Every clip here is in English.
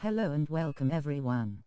Hello and welcome everyone.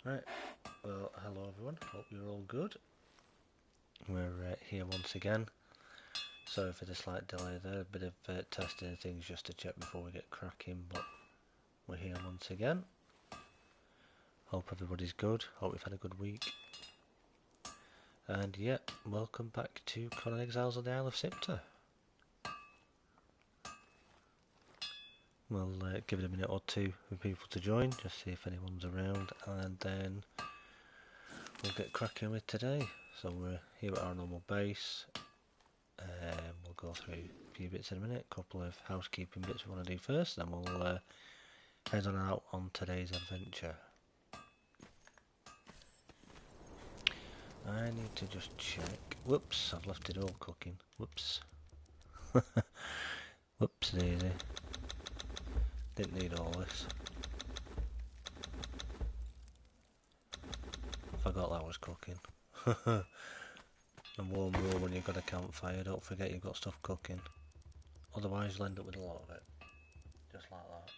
Right, well, hello everyone, hope you're all good. We're here once again. Sorry for the slight delay there, a bit of testing and things just to check before we get cracking, but we're here once again. Hope everybody's good, hope we've had a good week. And yeah, welcome back to Conan Exiles on the Isle of SIPTAH. We'll give it a minute or two for people to join, just see if anyone's around, and then we'll get cracking with today. So we're here at our normal base. We'll go through a few bits in a minute, a couple of housekeeping bits we want to do first, then we'll head on out on today's adventure. I need to just check. Whoops, I've left it all cooking. Whoops. Whoops daisy. Didn't need all this. Forgot that was cooking. And warm rule when you've got a campfire, don't forget you've got stuff cooking. Otherwise you'll end up with a lot of it. Just like that.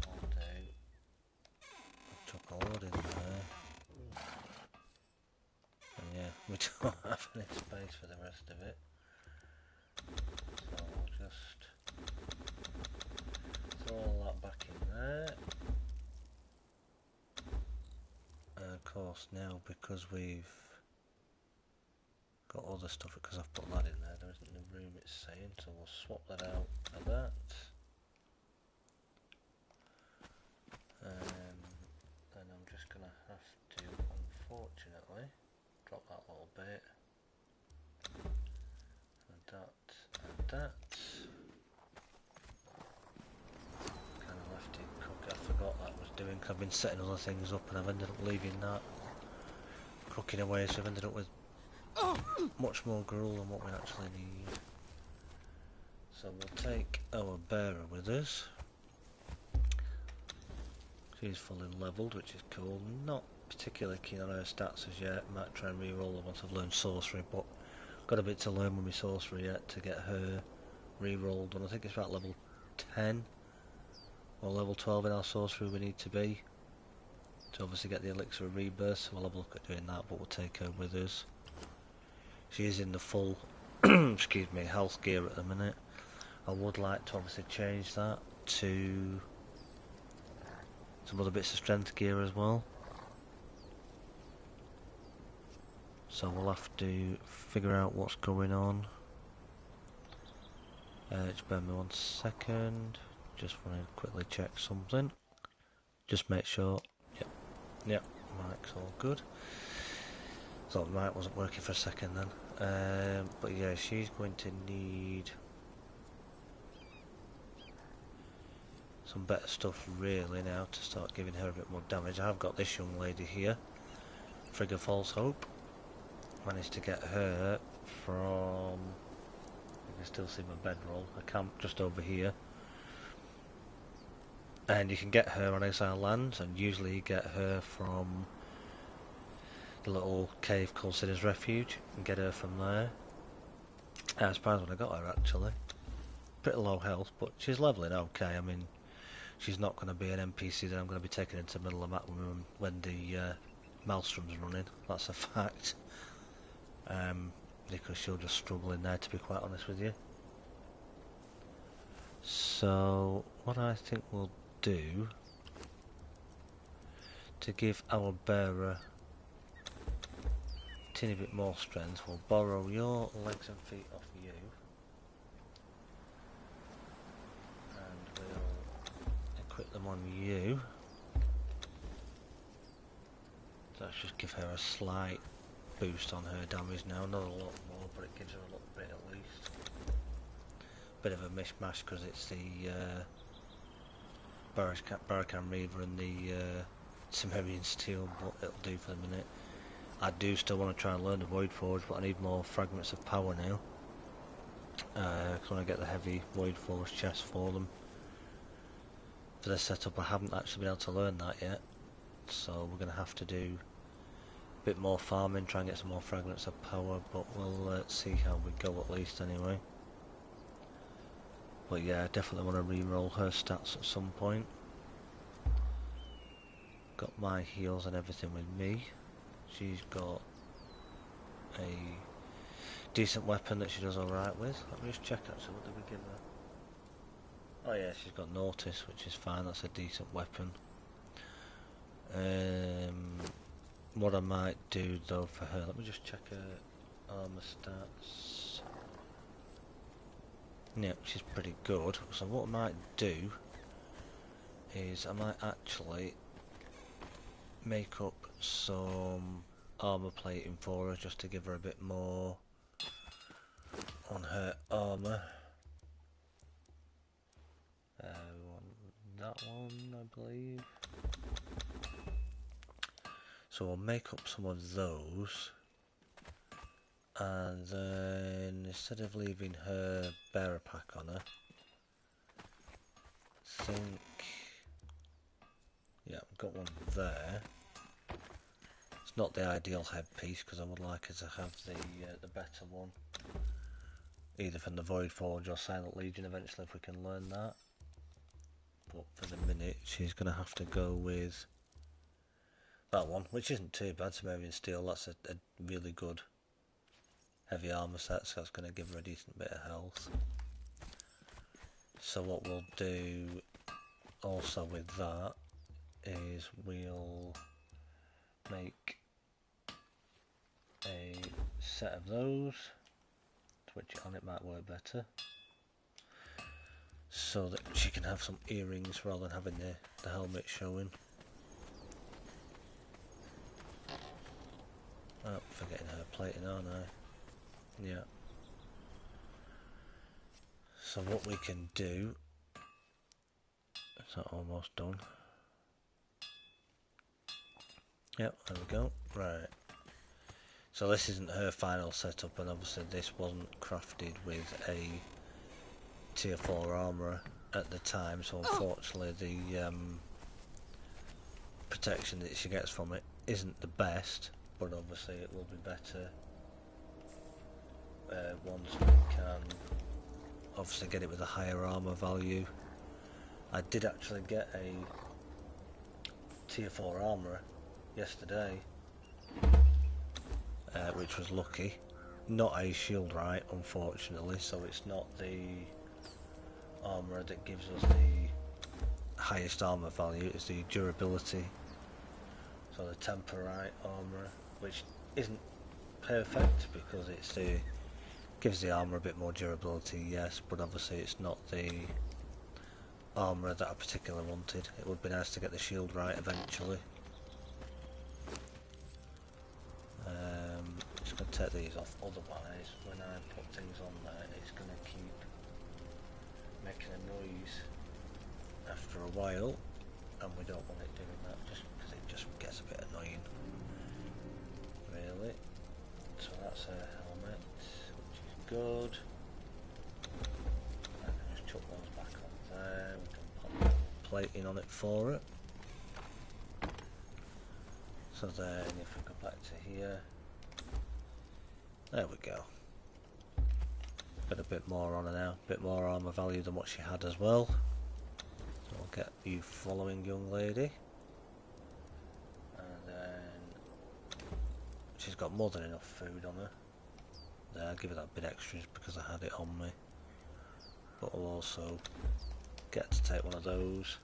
I'll do. I'll chuck a load in there. And yeah, we don't have any space for the rest of it. So I'll just throw all that back in there. And of course now, because we've got other stuff, because I've put that in there, there isn't the room it's saying, so we'll swap that out for that. Then I'm just going to have to, unfortunately, drop that little bit. And that. Kind of left it cook. I forgot that was doing, because I've been setting other things up and I've ended up leaving that cooking away, so I've ended up with much more gruel than what we actually need. So we'll take our bearer with us. She's fully levelled, which is cool. Not particularly keen on her stats as yet. Might try and re-roll her once I've learned sorcery, but got a bit to learn with my sorcery yet to get her re-rolled. And I think it's about level 10 or level 12 in our sorcery we need to be to obviously get the elixir of rebirth. So we'll have a look at doing that, but we'll take her with us. She is in the full excuse me, health gear at the minute. I would like to obviously change that to some other bits of strength gear as well. So we'll have to figure out what's going on. Just bear me 1 second. Just want to quickly check something. Just make sure. Yep, mic's all good. Thought the mic wasn't working for a second then. But yeah, she's going to need some better stuff really now to start giving her a bit more damage. I've got this young lady here, Frigga False Hope. Managed to get her from You can still see my bedroll. I camp just over here. And you can get her on Exile Lands, and usually you get her from the little cave called Sinner's Refuge, and get her from there. I was surprised when I got her actually. Pretty low health, but she's leveling okay. I mean, she's not going to be an NPC that I'm going to be taking into the middle of the map when the Maelstrom's running. That's a fact. Because she'll just struggle in there, to be quite honest with you. So, what I think we'll do to give our bearer a teeny bit more strength, we'll borrow your legs and feet off you, and we'll equip them on you. So let's just give her a slight boost on her damage now, not a lot more, but it gives her a little bit at least. Bit of a mishmash because it's the Barakan Reaver and the Cimmerian Steel, but it'll do for the minute. I do still want to try and learn the Void Forge, but I need more fragments of power now. Because when I get the heavy Void Forge chest for them, for this setup, I haven't actually been able to learn that yet. So we're going to have to do a bit more farming, try and get some more fragments of power, but we'll see how we go at least anyway. But yeah, I definitely want to re-roll her stats at some point. Got my heals and everything with me. She's got a decent weapon that she does alright with. Let me just check actually, what did we give her? Oh yeah, she's got Notice, which is fine, that's a decent weapon. What I might do though for her, let me just check her armor stats. Yeah, she's pretty good. So what I might do is I might actually make up some armor plating for her just to give her a bit more on her armor. That one, I believe. So I'll make up some of those, and then instead of leaving her bearer pack on her, I think, yeah, I've got one there. It's not the ideal headpiece because I would like her to have the better one, either from the Void Forge or Silent Legion eventually if we can learn that. But for the minute, she's going to have to go with that one, which isn't too bad. Cimmerian Steel, that's a really good heavy armor set, so that's going to give her a decent bit of health. So what we'll do also with that is we'll make a set of those, switch it on, it might work better, so that she can have some earrings rather than having the helmet showing. Oh, forgetting her plating, aren't I? Yeah. So what we can do, is that almost done? Yep, there we go. Right. So this isn't her final setup, and obviously this wasn't crafted with a tier 4 armourer at the time, so unfortunately the protection that she gets from it isn't the best, but obviously it will be better once we can obviously get it with a higher armour value. I did actually get a tier 4 armourer yesterday, which was lucky. Not a shield right, unfortunately, so it's not the armourer that gives us the highest armour value, it's the durability. So the Temporite armourer, which isn't perfect because it's gives the armour a bit more durability, yes, but obviously it's not the armourer that I particularly wanted. It would be nice to get the shield right eventually. Just going to take these off, otherwise when I put things on there it's going to keep making a noise after a while, and we don't want it doing that just because it just gets a bit annoying, really. So that's her helmet, which is good. plating on it for it. So then if we go back to here, there we go. Got a bit more on her now, a bit more armour value than what she had as well. So we'll get you following, young lady. And then she's got more than enough food on her. There, I'll give her that bit extra because I had it on me. But we'll also get to take one of those.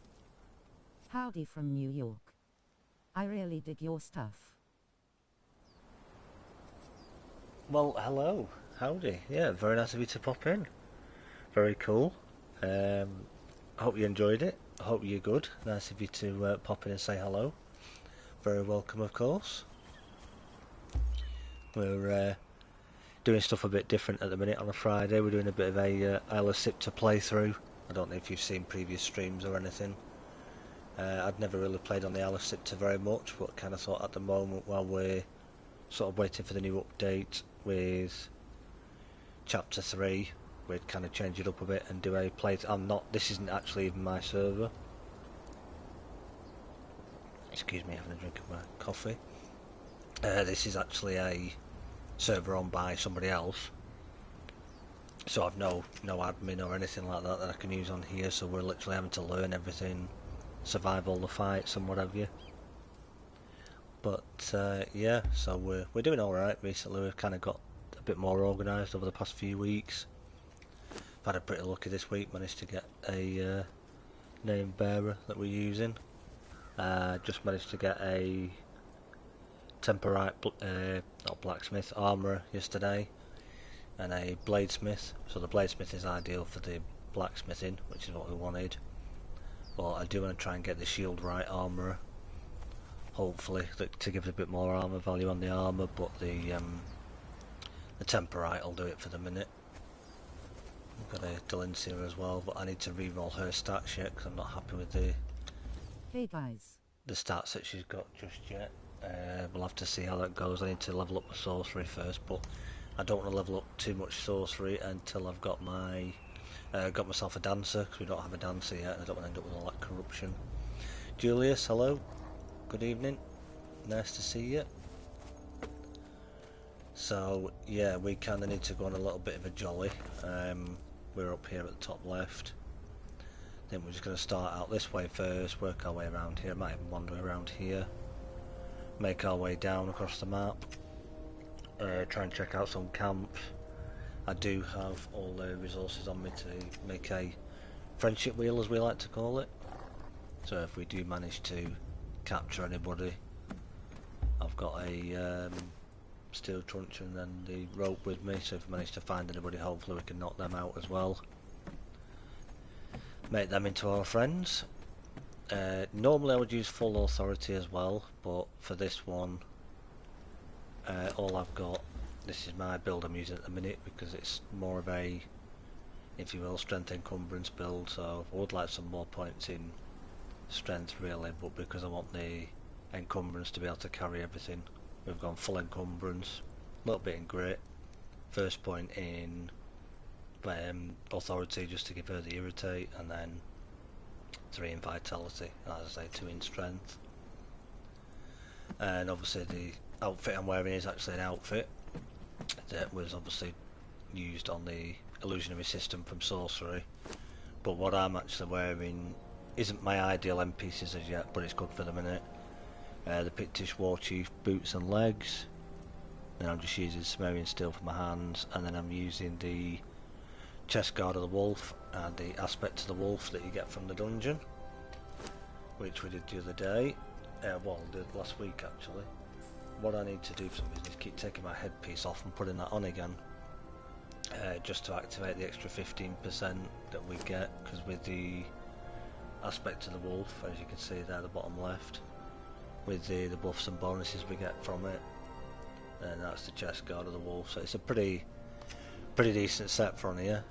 Howdy from New York. I really dig your stuff. Well, hello. Howdy. Yeah, very nice of you to pop in. Very cool. I hope you enjoyed it. I hope you're good. Nice of you to pop in and say hello. Very welcome, of course. We're doing stuff a bit different at the minute on a Friday. We're doing a bit of a SIPTAH playthrough. I don't know if you've seen previous streams or anything. I'd never really played on the SIPTAH very much, but kind of thought at the moment while we're sort of waiting for the new update with Chapter 3, we'd kind of change it up a bit and do a playthrough. This isn't actually even my server. Excuse me, having a drink of my coffee. This is actually a server owned by somebody else. So I've no admin or anything like that I can use on here, so we're literally having to learn everything, survive all the fights and what have you. But yeah, so we're doing alright recently. We've kind of got a bit more organised over the past few weeks. I've had a pretty lucky this week, managed to get a name bearer that we're using. Just managed to get a temporite, not blacksmith, armourer yesterday, and a bladesmith. So the bladesmith is ideal for the blacksmithing, which is what we wanted. But I do want to try and get the shield right armourer, hopefully, to give it a bit more armour value on the armour, but the temporite will do it for the minute. We've got a Delincia as well, but I need to re-roll her stats yet because I'm not happy with the stats that she's got just yet. We'll have to see how that goes. I need to level up my sorcery first, but I don't want to level up too much sorcery until I've got my got myself a dancer, because we don't have a dancer yet and I don't want to end up with all that corruption. Julius, hello. Good evening. Nice to see you. So yeah, we kind of need to go on a little bit of a jolly. We're up here at the top left. I think we're just going to start out this way first, work our way around here. Might even wander around here, make our way down across the map, try and check out some camps. I do have all the resources on me to make a friendship wheel, as we like to call it. So if we do manage to capture anybody, I've got a steel truncheon and the rope with me, so if we manage to find anybody, hopefully we can knock them out as well. Make them into our friends. Normally I would use full authority as well, but for this one, all I've got, this is my build I'm using at the minute because it's more of a, if you will, strength encumbrance build, so I would like some more points in strength really, but because I want the encumbrance to be able to carry everything, we've gone full encumbrance, a little bit in grit, first point in authority just to give her the irritate, and then 3 in vitality, and as I say 2 in strength. And obviously the outfit I'm wearing is actually an outfit that was obviously used on the illusionary system from sorcery, but what I'm actually wearing isn't my ideal NPCs as yet, but it's good for the minute. The Pictish War Chief boots and legs, and I'm just using Sumerian steel for my hands, and then I'm using the chest guard of the wolf and the aspect of the wolf that you get from the dungeon, which we did the other day, well, did last week actually. What I need to do for some reason is keep taking my headpiece off and putting that on again, just to activate the extra 15% that we get, because with the aspect of the wolf, as you can see there, the bottom left, with the buffs and bonuses we get from it, and that's the chest guard of the wolf, so it's a pretty decent set from here.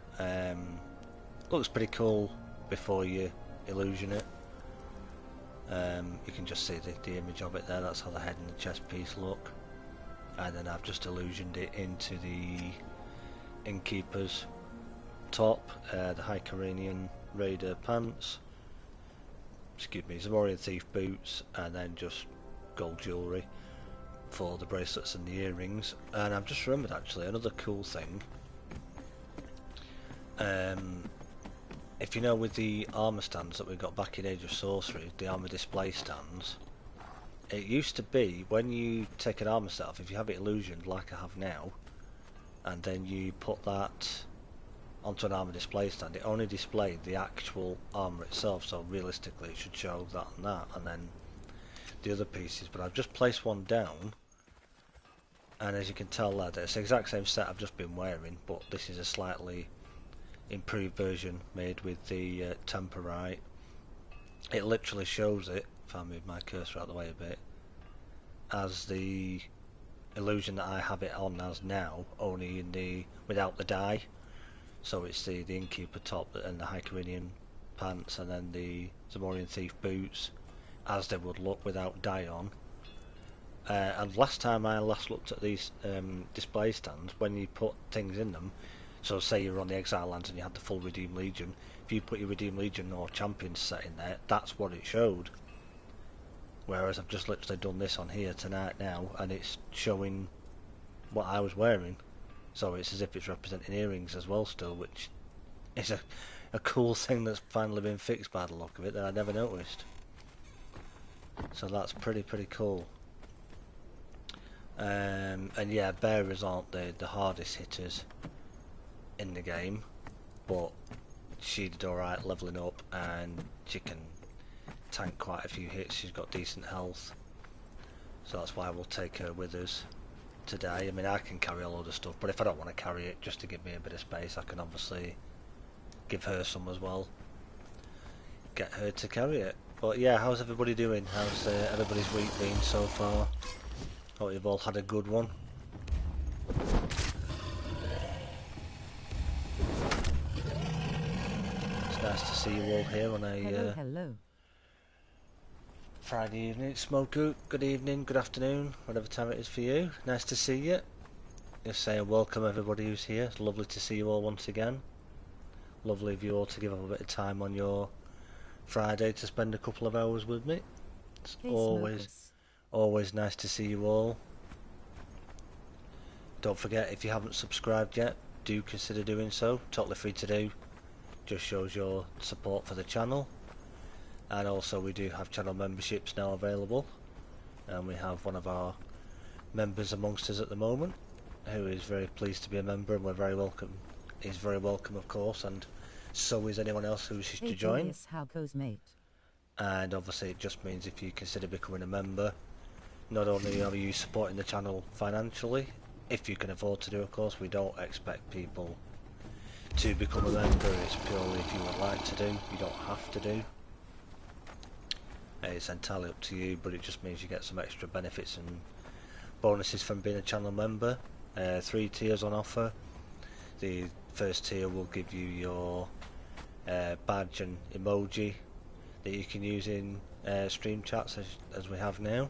Looks pretty cool before you illusion it. You can just see the image of it there, that's how the head and the chest piece look, and then I've just illusioned it into the Innkeeper's top, the High Coranian Raider pants, excuse me, Zamorian Thief boots, and then just gold jewellery for the bracelets and the earrings. And I've just remembered actually another cool thing. If you know, with the armour stands that we got back in Age of Sorcery, the armour display stands, it used to be when you take an armour set off, if you have it illusioned like I have now, and then you put that onto an armour display stand, it only displayed the actual armour itself, so realistically it should show that and then the other pieces. But I've just placed one down, and as you can tell there, it's the exact same set I've just been wearing, but this is a slightly improved version made with the temperite. It literally shows it, if I move my cursor out of the way a bit, as the illusion that I have it on as now, only in the without the dye. So it's the Innkeeper top and the Hycoridian pants, and then the Zamorian Thief boots as they would look without dye on. And last time I looked at these display stands, when you put things in them, so say you were on the Exile lands and you had the full Redeemed Legion, if you put your Redeemed Legion or Champion set in there, that's what it showed. Whereas I've just literally done this on here tonight now, and it's showing what I was wearing. So it's as if it's representing earrings as well still, which is a cool thing that's finally been fixed by the look of it that I never noticed. So that's pretty cool. And yeah, bearers aren't the hardest hitters in the game, but she did alright levelling up, and she can tank quite a few hits. She's got decent health, so that's why we'll take her with us today. I mean, I can carry a load of stuff, but if I don't want to carry it just to give me a bit of space, I can obviously give her some as well, get her to carry it. But yeah, how's everybody doing? How's everybody's week been so far? Hope you've all had a good one. It's nice to see you all here on a hello. Friday evening. Smoke, good evening, good afternoon, whatever time it is for you. Nice to see you. Just saying welcome everybody who's here. It's lovely to see you all once again. Lovely of you all to give up a bit of time on your Friday to spend a couple of hours with me. It's always nice to see you all. Don't forget, if you haven't subscribed yet, do consider doing so. Totally free to do. Just shows your support for the channel. And also we do have channel memberships now available, and we have one of our members amongst us at the moment who is very pleased to be a member, and we're very welcome. He's very welcome, of course, and so is anyone else who wishes to join. Yes, how goes, mate? And obviously it just means if you consider becoming a member, not only are you supporting the channel financially, if you can afford to do, of course. We don't expect people to become a member. It's purely if you would like to do. You don't have to do. It's entirely up to you, but it just means you get some extra benefits and bonuses from being a channel member. 3 tiers on offer. The first tier will give you your badge and emoji that you can use in stream chats as we have now.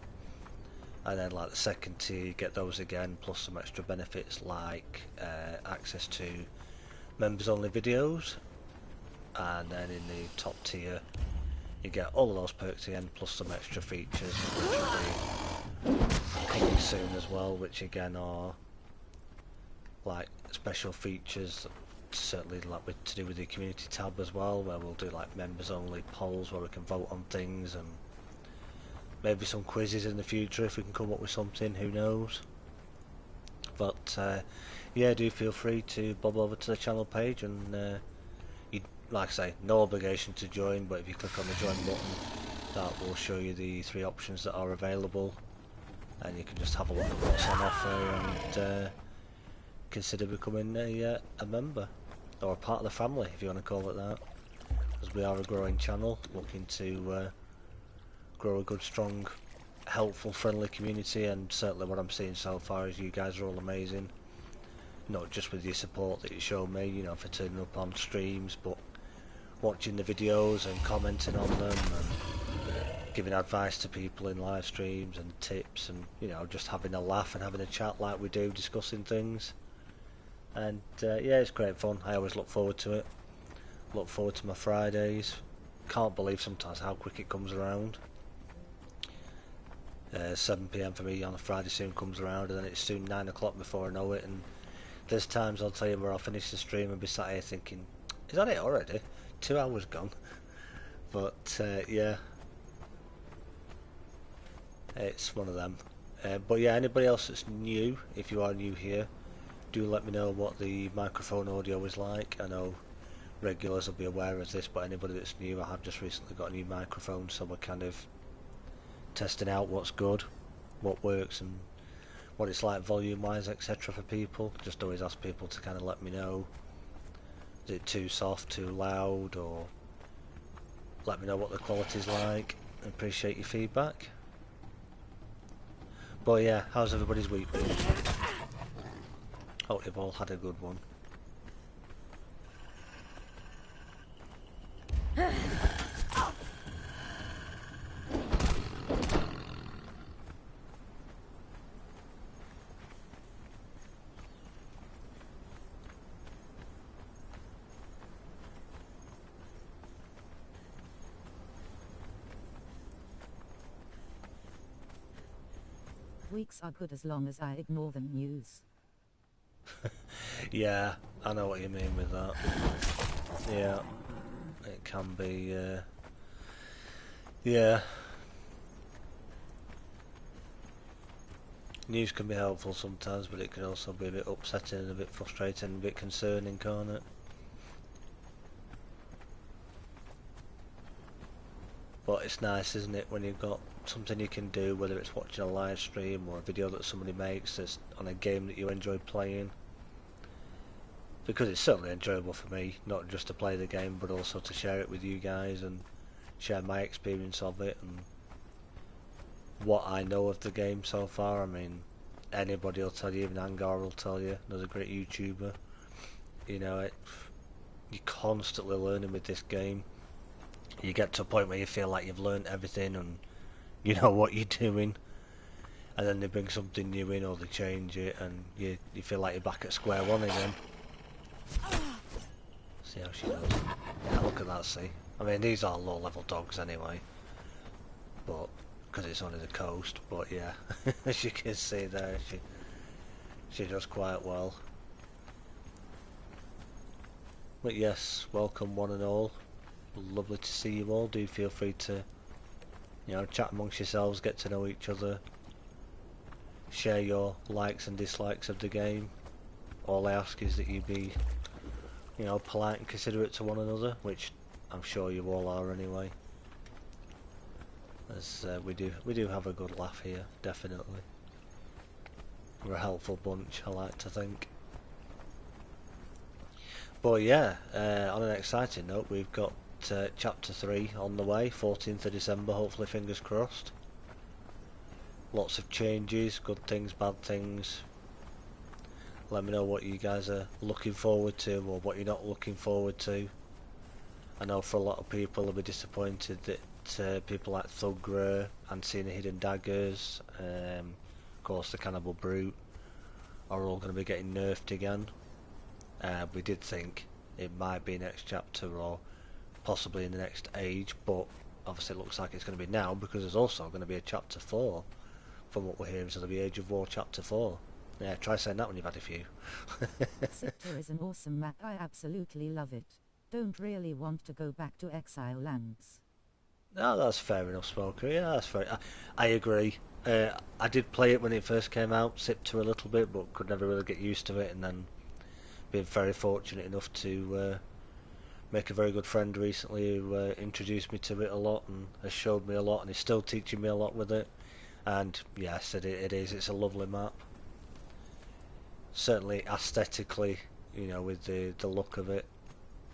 And then like the second tier, you get those again, plus some extra benefits like access to members only videos. And then in the top tier, you get all of those perks again, plus some extra features which will be coming soon as well, which again are like special features, certainly like to do with the community tab as well, where we'll do like members only polls where we can vote on things, and maybe some quizzes in the future if we can come up with something, who knows. But yeah, do feel free to bob over to the channel page, and like I say, no obligation to join, but if you click on the join button, that will show you the 3 options that are available, and you can just have a look at what's on offer and consider becoming a member, or a part of the family if you want to call it that, as we are a growing channel looking to grow a good, strong, helpful, friendly community. And certainly what I'm seeing so far is you guys are all amazing, not just with your support that you show me, you know, for turning up on streams, but watching the videos and commenting on them and giving advice to people in live streams and tips, and you know, just having a laugh and having a chat like we do, discussing things. And yeah, it's great fun. I always look forward to it. Look forward to my Fridays. can't believe sometimes how quick it comes around. 7 PM for me on a Friday soon comes around, and then it's soon 9 o'clock before I know it. And there's times I'll tell you where I'll finish the stream and be sat here thinking, is that it already? 2 hours gone. But yeah, it's one of them. But yeah, anybody else that's new, if you are new here, do let me know what the microphone audio is like. I know regulars will be aware of this, but anybody that's new, I have just recently got a new microphone, so we're kind of testing out what's good, what works, and what it's like volume wise, etc. for people. Just always ask people to kind of let me know, is it too soft, too loud, or let me know what the quality's like. I appreciate your feedback. But yeah, how's everybody's week been? Hope you've all had a good one. Weeks are good as long as I ignore the news. Yeah, I know what you mean with that. Yeah, it can be, yeah. News can be helpful sometimes, but it can also be a bit upsetting and a bit frustrating and a bit concerning, can't it? But it's nice, isn't it, when you've got something you can do, whether it's watching a live stream or a video that somebody makes that's on a game that you enjoy playing. Because it's certainly enjoyable for me, not just to play the game, but also to share it with you guys and share my experience of it and what I know of the game so far. I mean, anybody will tell you, even Angar will tell you, another great YouTuber. You know, you're constantly learning with this game. You get to a point where you feel like you've learned everything and you know what you're doing, and then they bring something new in or they change it, and you feel like you're back at square one again. See how she does. Yeah, look at that, see. I mean, these are low level dogs anyway, but because it's only the coast, but yeah, as you can see there, she does quite well. But yes, welcome one and all. Lovely to see you all. Do feel free to, you know, chat amongst yourselves, get to know each other, share your likes and dislikes of the game. All I ask is that you be, you know, polite and considerate to one another, which I'm sure you all are anyway. As we do have a good laugh here, definitely. We're a helpful bunch, I like to think. But yeah, on an exciting note, we've got chapter 3 on the way, 14th of December, hopefully, fingers crossed. Lots of changes, good things, bad things. Let me know what you guys are looking forward to or what you're not looking forward to. I know for a lot of people they'll be disappointed that people like Thugra and seeing the Hidden Daggers, of course the Cannibal Brute, are all going to be getting nerfed again. We did think it might be next chapter or possibly in the next age, but obviously it looks like it's going to be now, because there's also going to be a chapter 4 from what we're hearing, so there'll be Age of War chapter 4. Yeah, try saying that when you've had a few. SIPTAH is an awesome map, I absolutely love it. Don't really want to go back to Exile Lands. No, that's fair enough, Smoker. Yeah, that's fair. I agree. I did play it when it first came out, SIPTAH a little bit, but could never really get used to it, and then been very fortunate enough to make a very good friend recently who introduced me to it a lot and has showed me a lot and is still teaching me a lot with it. And yes, it is. It's a lovely map. Certainly aesthetically, you know, with the look of it,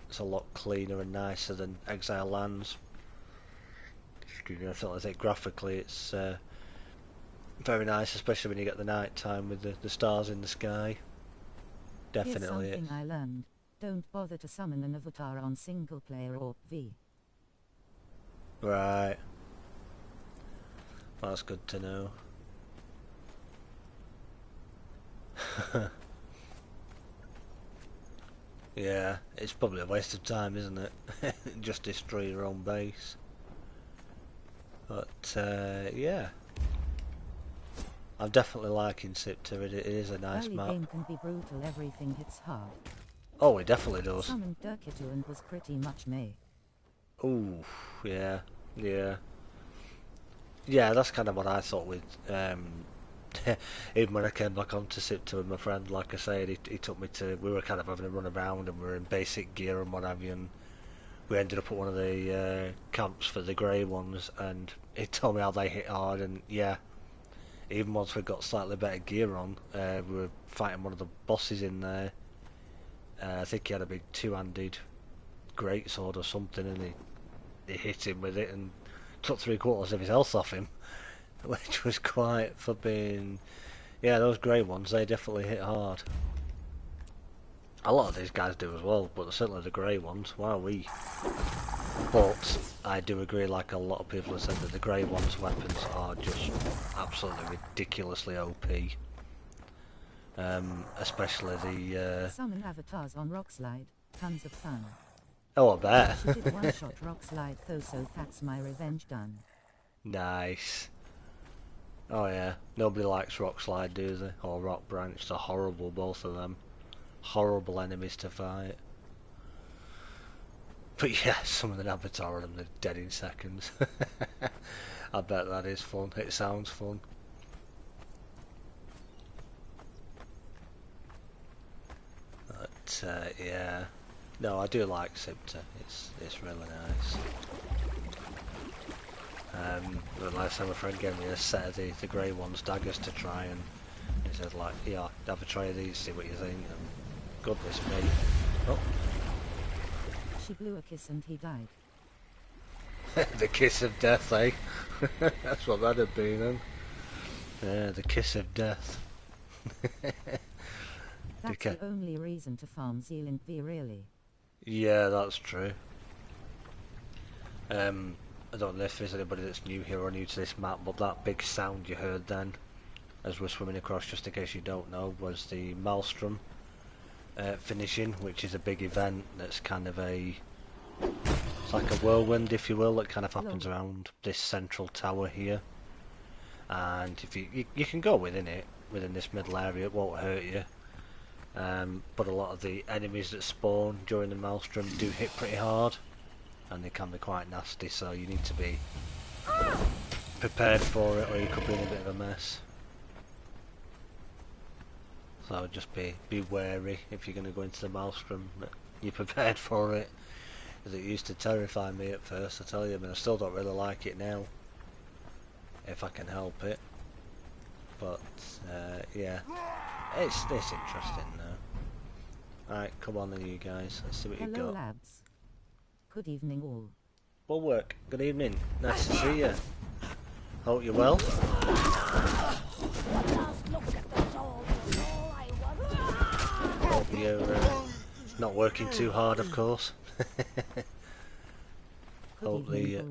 it's a lot cleaner and nicer than Exile Lands. I feel like graphically it's very nice, especially when you get the night time with the stars in the sky. Definitely. Here's something I learned. Don't bother to summon an avatar on single player or V. Right. That's good to know. Yeah, it's probably a waste of time, isn't it? Just destroy your own base. But yeah, I'm definitely liking SIPTAH. It is a nice Early map. game can be brutal, everything hits hard. Oh, it definitely does. Summoned Durkitu and was pretty much meh. Ooh, yeah, yeah. Yeah, that's kind of what I thought with even when I came back onto SIPTAH with my friend, like I said, he took me to, we were kind of having a run around and we were in basic gear and what have you, and we ended up at one of the camps for the grey ones, and he told me how they hit hard, and yeah, even once we got slightly better gear on, we were fighting one of the bosses in there. I think he had a big two-handed greatsword or something, and he hit him with it and took 3/4 of his health off him, which was quite flipping. Yeah, those grey ones, they definitely hit hard. A lot of these guys do as well, but certainly the grey ones, wow we. But I do agree, like a lot of people have said, that the grey ones' weapons are just absolutely ridiculously OP. Especially the... Summon avatars on Rock Slide, tons of fun. Oh, I bet. She did one-shot Rock Slide though, so that's my revenge done. Nice. Oh yeah, nobody likes Rock Slide, do they? Or Rock Branch, they're horrible, both of them. Horrible enemies to fight. But yeah, some of the avatar of them, they're dead in seconds. I bet that is fun. It sounds fun. But yeah, no, I do like SIPTAH. It's really nice. The last time a friend gave me a set of the grey ones, daggers, to try, and he said like, yeah, have a try of these, see what you think. And goodness me, oh, She blew a kiss and he died. the kiss of death, eh? That's what that'd have been, then. Yeah, the kiss of death. That's the only reason to farm Zealand V, really. Yeah, that's true. I don't know if there's anybody that's new here or new to this map, but that big sound you heard then, as we're swimming across, just in case you don't know, was the Maelstrom finishing, which is a big event that's kind of a... It's like a whirlwind, if you will, that kind of happens around this central tower here. And if you can go within it, within this middle area, it won't hurt you. But a lot of the enemies that spawn during the Maelstrom do hit pretty hard, and they can be quite nasty, so you need to be prepared for it, or you could be in a bit of a mess. So just be wary if you're going to go into the Maelstrom, that you're prepared for it, because it used to terrify me at first, I tell you. I mean, I still don't really like it now, if I can help it. But yeah, it's interesting now. Alright, come on then, you guys, let's see what you Hello, got. lads. Good evening all. Bulwark, good evening, nice to see you. Hope you're well. Hope you're not working too hard, of course. Hope the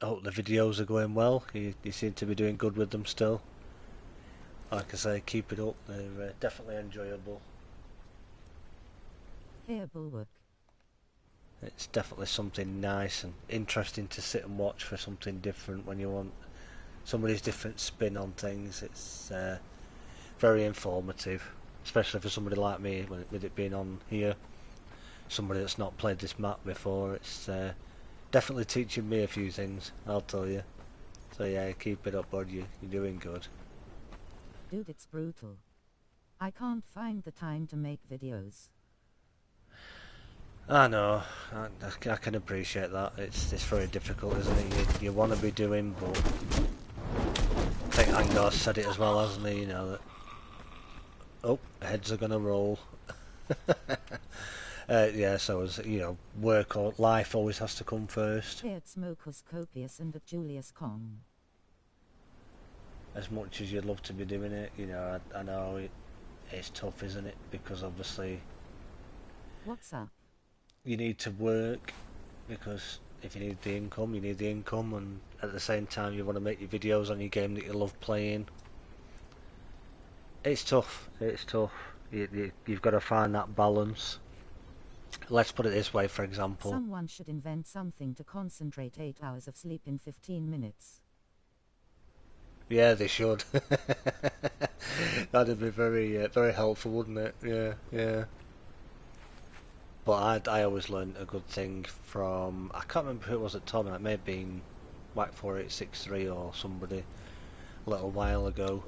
videos are going well. You seem to be doing good with them still. Like I say, keep it up. They're definitely enjoyable. Here, Bulwark. It's definitely something nice and interesting to sit and watch for something different when you want somebody's different spin on things. It's very informative, especially for somebody like me, with it being on here. Somebody that's not played this map before, it's definitely teaching me a few things, I'll tell you. So yeah, keep it up, bud. You're doing good. Dude, it's brutal. I can't find the time to make videos. I know, I can appreciate that. It's very difficult, isn't it? You want to be doing, but I think Angar's said it as well, hasn't he? You know that. Oh, heads are gonna roll. Yeah, so as you know, work or life always has to come first. Here at Smokus Copious and at Julius Kong. As much as you'd love to be doing it, you know, I know it's tough, isn't it? Because obviously, What's up? you need to work, because if you need the income, you need the income, and at the same time you want to make your videos on your game that you love playing. It's tough, it's tough. You've got to find that balance. let's put it this way, for example. Someone should invent something to concentrate 8 hours of sleep in 15 minutes. Yeah, they should. That'd be very, very helpful, wouldn't it? Yeah, yeah. But I always learned a good thing from, I can't remember who it was that told me, it may have been Whack 4863 or somebody a little while ago.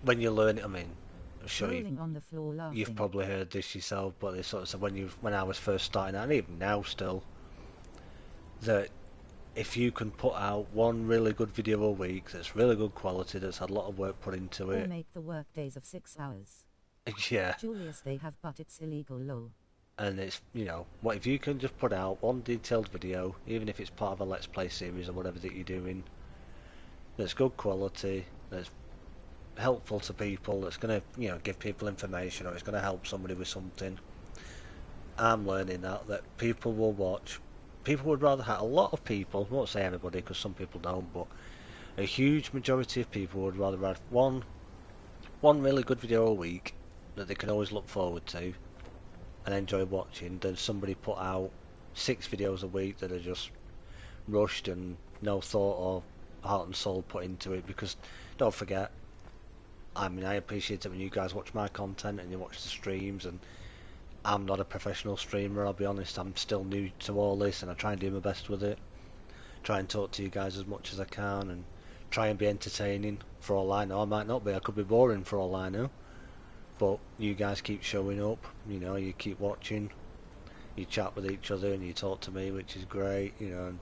When you learn it, I mean, I'm sure Rolling on the floor laughing. you've probably heard this yourself, but they sort of said when I was first starting out, and even now still, that if you can put out one really good video a week that's really good quality, that's had a lot of work put into Or it, make the work days of 6 hours. yeah, Julius, they have, but it's illegal, lol. and it's, what if you can just put out one detailed video, even if it's part of a Let's Play series or whatever that you're doing, that's good quality, that's helpful to people, that's going to, give people information, or it's going to help somebody with something. I'm learning that people will watch. People would rather have, a lot of people, I won't say everybody because some people don't, but a huge majority of people would rather have one really good video a week that they can always look forward to and enjoy watching than somebody put out 6 videos a week that are just rushed and no thought or heart and soul put into it. Because don't forget, I mean, I appreciate it when you guys watch my content and you watch the streams, and I'm not a professional streamer, I'll be honest. I'm still new to all this, and I try and do my best with it. Try and talk to you guys as much as I can, and try and be entertaining. For all I know, I might not be. I could be boring for all I know. But you guys keep showing up. You keep watching. You chat with each other, and you talk to me, which is great. And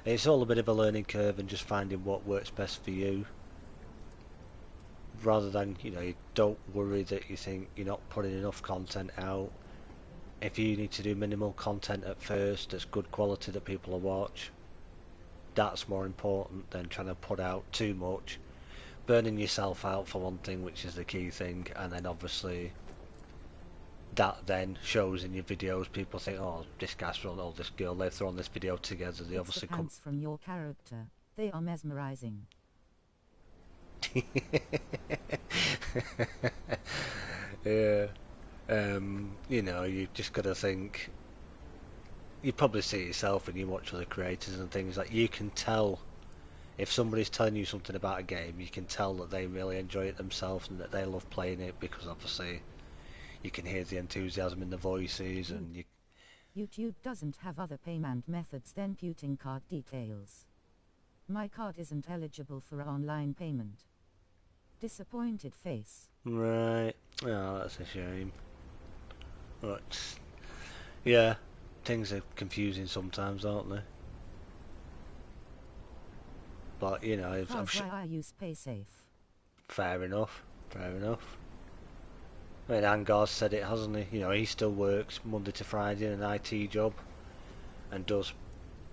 it's all a bit of a learning curve, and just finding what works best for you. Rather than, you don't worry that you think you're not putting enough content out. If you need to do minimal content at first that's good quality that people will watch, that's more important than trying to put out too much, burning yourself out for one thing, which is the key thing, and then obviously that then shows in your videos. People think, oh, this guy's thrown, oh, this girl, they've thrown this video together. They It's obviously the pants from your character. They are mesmerizing. Yeah. You just got to think. You probably see it yourself when you watch other creators and things, like you can tell if somebody's telling you something about a game, you can tell that they really enjoy it themselves and that they love playing it, because obviously you can hear the enthusiasm in the voices. And YouTube doesn't have other payment methods than putting card details. My card isn't eligible for online payment. Disappointed face. Right. Oh, that's a shame. But yeah, things are confusing sometimes, aren't they? But I'm That's why I use PaySafe. fair enough. Fair enough. I mean, Angar's said it, hasn't he? He still works Monday to Friday in an IT job and does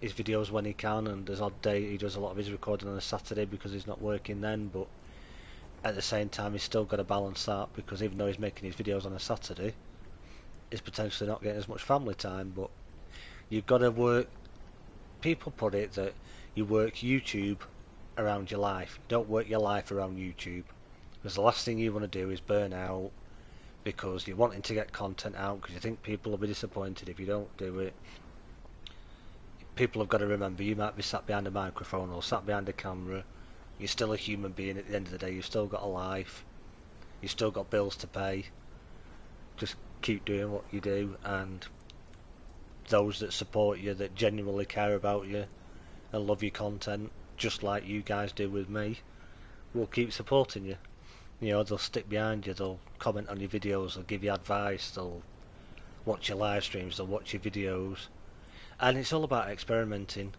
his videos when he can, and there's odd day he does a lot of his recording on a Saturday because he's not working then, but at the same time he's still got to balance that, because even though he's making his videos on a Saturday, he's potentially not getting as much family time. But you've got to work, people put it that you work YouTube around your life. You don't work your life around YouTube, because the last thing you want to do is burn out because you're wanting to get content out, because you think people will be disappointed if you don't do it. People have got to remember, you might be sat behind a microphone or sat behind a camera, you're still a human being at the end of the day. You've still got a life, you've still got bills to pay. Just keep doing what you do, and those that support you, that genuinely care about you and love your content, just like you guys do with me, will keep supporting you. They'll stick behind you, they'll comment on your videos, they'll give you advice, they'll watch your live streams, they'll watch your videos. And it's all about experimenting.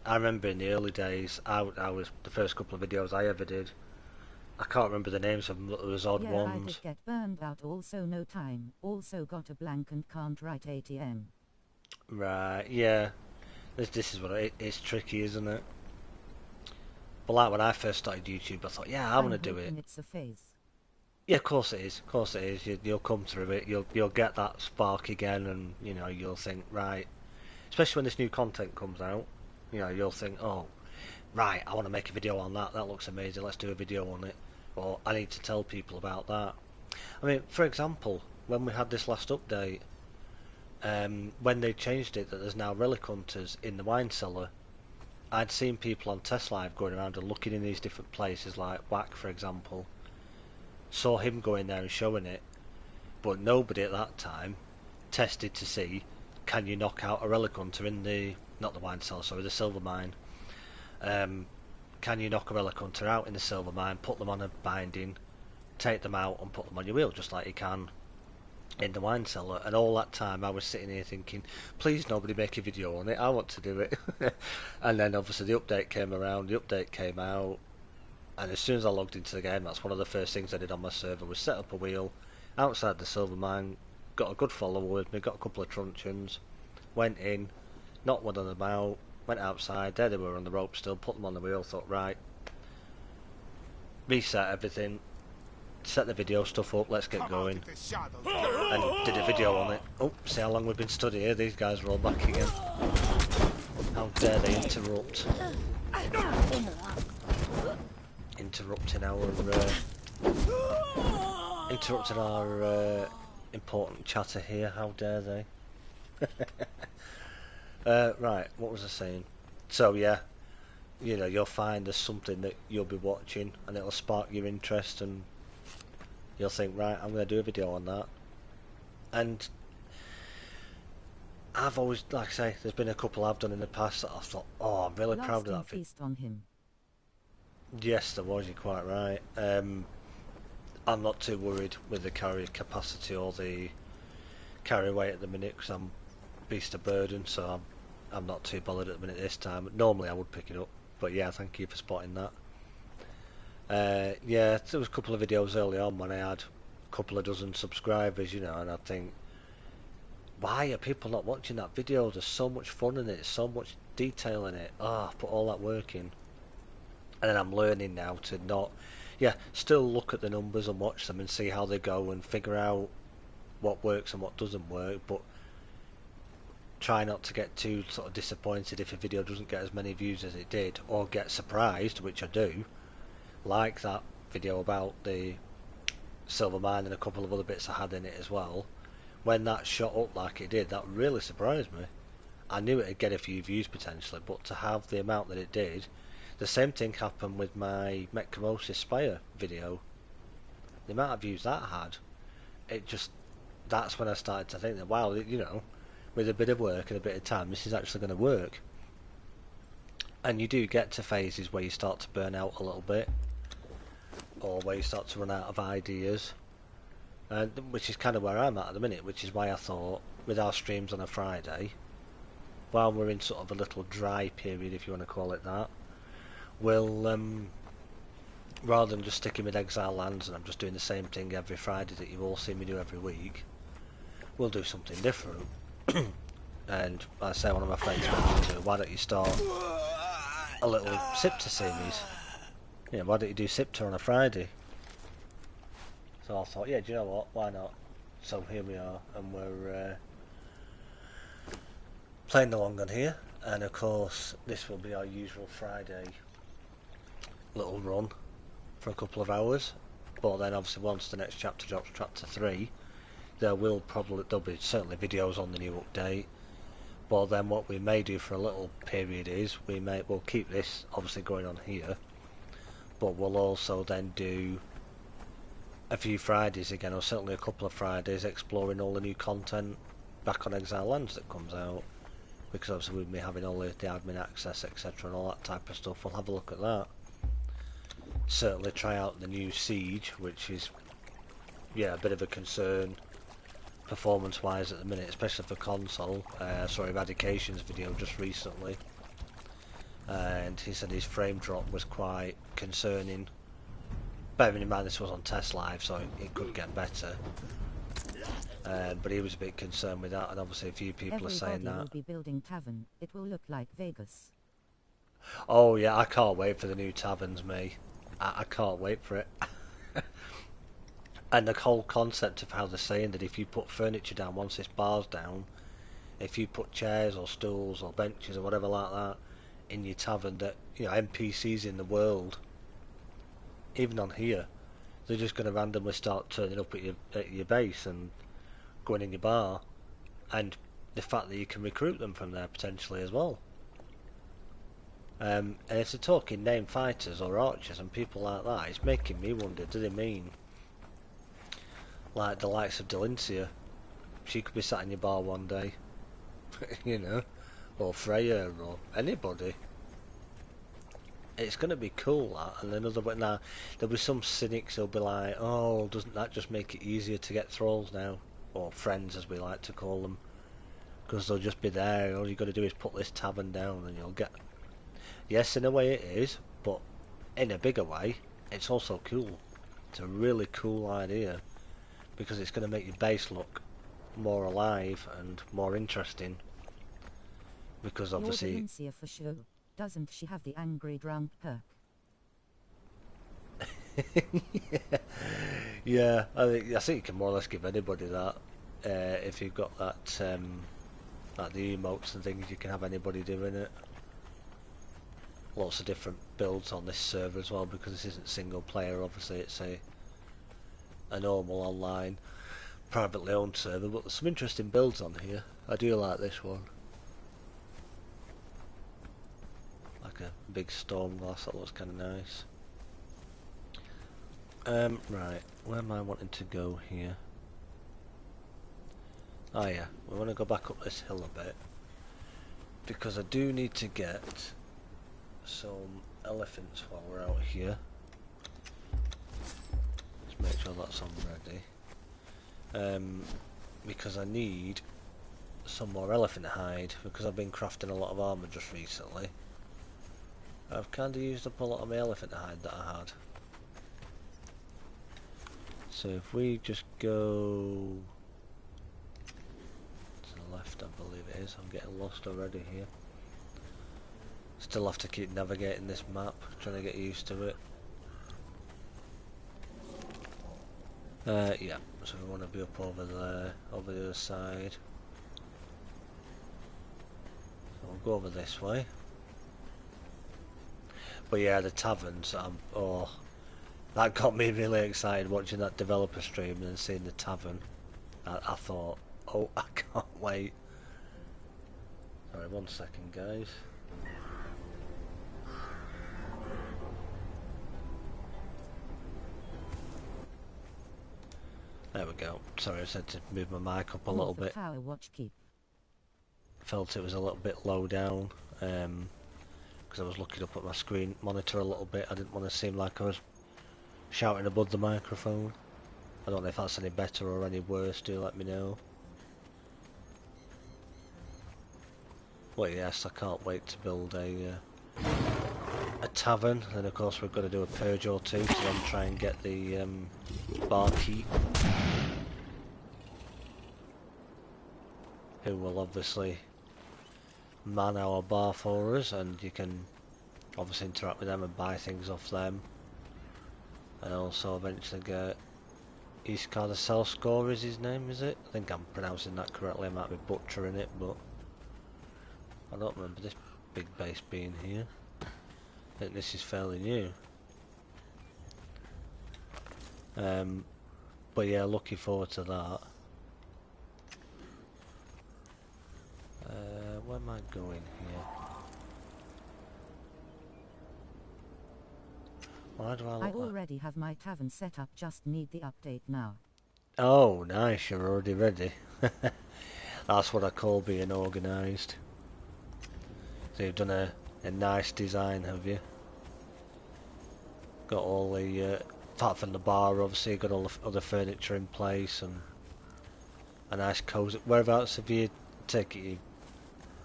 I remember in the early days, I was the first couple of videos I ever did, I can't remember the names of them, but there was odd ones. I did get burned out, also no time, also got a blank and can't write ATM. Right, yeah. This is what it's tricky, isn't it? But like when I first started YouTube, I thought, yeah, I want to do it. It's a phase. Yeah, of course it is. Of course it is. You'll come through it. You'll get that spark again, and you'll think, right. Especially when this new content comes out, you'll think, oh, right, I want to make a video on that. That looks amazing. Let's do a video on it. Or I need to tell people about that. I mean, for example, when we had this last update, when they changed it that there's now relic hunters in the wine cellar, I'd seen people on Test Live going around and looking in these different places, like Whack for example. Saw him going there and showing it, but nobody at that time tested to see, can you knock out a relic hunter in the, not the wine cellar, sorry, the silver mine. Can you knock a relic hunter out in the silver mine, put them on a binding, take them out and put them on your wheel, just like you can in the wine cellar? And all that time I was sitting here thinking, please nobody make a video on it, I want to do it. And then obviously the update came around, the update came out, and as soon as I logged into the game, that's one of the first things I did on my server, was set up a wheel outside the silver mine, got a good follower with me, got a couple of truncheons, went in, knocked one of them out, went outside, there they were on the rope still, put them on the wheel, thought right, reset everything, set the video stuff up, let's get going, and did a video on it. Oh, see how long we've been stood here, these guys are all back again. How dare they interrupt. Interrupting our important chatter here, how dare they. Right, what was I saying? So yeah, you know, you'll find there's something that you'll be watching and it'll spark your interest and you'll think, right, I'm going to do a video on that. And I've always, like I say, there's been a couple I've done in the past that I thought, oh, I'm really proud of that video. Feast on him. Yes, there was, you're quite right. I'm not too worried with the carry capacity or the carry weight at the minute because I'm beast of burden, so I'm not too bothered at the minute this time. Normally I would pick it up, but yeah, thank you for spotting that. Yeah, there was a couple of videos early on when I had a couple of dozen subscribers, you know, and I think, why are people not watching that video? There's so much fun in it, so much detail in it. Ah, I've put all that work in. And then I'm learning now to not, yeah, still look at the numbers and watch them and see how they go and figure out what works and what doesn't work, but try not to get too sort of disappointed if a video doesn't get as many views as it did, or get surprised, which I do, like that video about the silver mine and a couple of other bits I had in it as well. When that shot up like it did, that really surprised me. I knew it'd get a few views potentially, but to have the amount that it did. The same thing happened with my Metcamosis Spire video. The amount of views that had, it just, that's when I started to think that, wow, you know, with a bit of work and a bit of time, this is actually going to work. And you do get to phases where you start to burn out a little bit, or where you start to run out of ideas, which is kind of where I'm at the minute, which is why I thought, with our streams on a Friday, while we're in sort of a little dry period, if you want to call it that, we'll, rather than just sticking with Exile Lands and I'm just doing the same thing every Friday that you've all seen me do every week, we'll do something different. And I say, one of my friends mentioned, why don't you start a little SIPTAH series? Yeah, why don't you do SIPTAH on a Friday? So I thought, yeah, do you know what, why not? So here we are, and we're playing the long gun here, and of course this will be our usual Friday little run for a couple of hours, but then obviously once the next chapter drops, chapter 3, there'll be certainly videos on the new update. But then what we may do for a little period is we'll keep this obviously going on here, but we'll also then do a few Fridays again, or certainly a couple of Fridays, exploring all the new content back on Exile Lands that comes out, because obviously we'll be having all the admin access, etc., and all that type of stuff. We'll have a look at that. Certainly try out the new Siege, which is, yeah, a bit of a concern performance wise at the minute, especially for console. Saw Eradication's video just recently, and he said his frame drop was quite concerning. Bearing in mind this was on Test Live, so it could get better. But he was a bit concerned with that, and obviously a few people are saying that. Will be building tavern. It will look like Vegas. Oh yeah, I can't wait for the new taverns, me. I can't wait for it. And the whole concept of how they're saying that if you put furniture down, once this bar's down, if you put chairs or stools or benches or whatever like that in your tavern, that, you know, NPCs in the world, even on here, they're just going to randomly start turning up at your base, and going in your bar, and the fact that you can recruit them from there potentially as well. And if they're talking name fighters or archers and people like that, it's making me wonder, do they mean like the likes of Delincia? She could be sat in your bar one day, you know, or Freya or anybody. It's going to be cool, that. And another one now, there'll be some cynics who'll be like, oh, doesn't that just make it easier to get thralls now? Or friends, as we like to call them. Because they'll just be there, all you've got to do is put this tavern down and you'll get... Yes, in a way it is, but in a bigger way, it's also cool. It's a really cool idea, because it's going to make your base look more alive and more interesting. Because obviously... You're Valencia for sure. Doesn't she have the angry drunk perk? Yeah, I think you can more or less give anybody that. If you've got that, like the emotes and things, you can have anybody doing it. Lots of different builds on this server as well, because this isn't single player. Obviously, it's a normal online, privately owned server. But there's some interesting builds on here. I do like this one. Like a big storm glass, that looks kind of nice. Right, where am I wanting to go here? Oh yeah, we want to go back up this hill a bit, because I do need to get some elephants while we're out here. Let's make sure that's on ready. Because I need some more elephant hide, because I've been crafting a lot of armour just recently. I've kind of used up a lot of my elephant hide that I had. So if we just go to the left, I believe it is. I'm getting lost already here. Still have to keep navigating this map, trying to get used to it. Yeah, so we want to be up over there, over the other side. So we'll go over this way. But yeah, the taverns, oh, that got me really excited watching that developer stream and then seeing the tavern. I thought, oh, I can't wait. Sorry, 1 second, guys. There we go. Sorry, I said to move my mic up a little bit. Power watch keep. Felt it was a little bit low down, because I was looking up at my screen monitor a little bit. I didn't want to seem like I was shouting above the microphone. I don't know if that's any better or any worse, do let me know. Well, yes, I can't wait to build a tavern, and of course we've got to do a purge or two to then try and get the barkeep, who will obviously man our bar for us, and you can obviously interact with them and buy things off them, and also eventually get Iskar the Self-Score is his name, is it? I think I'm pronouncing that correctly, I might be butchering it, but I don't remember this big base being here. I think this is fairly new. But yeah, looking forward to that. Where am I going here? Why do I look I already have my tavern set up, just need the update now. Oh, nice, you're already ready. That's what I call being organised. So you've done a nice design, have you? Got all the, apart from the bar, obviously, got all the other furniture in place and a nice cozy. Whereabouts have you taken it?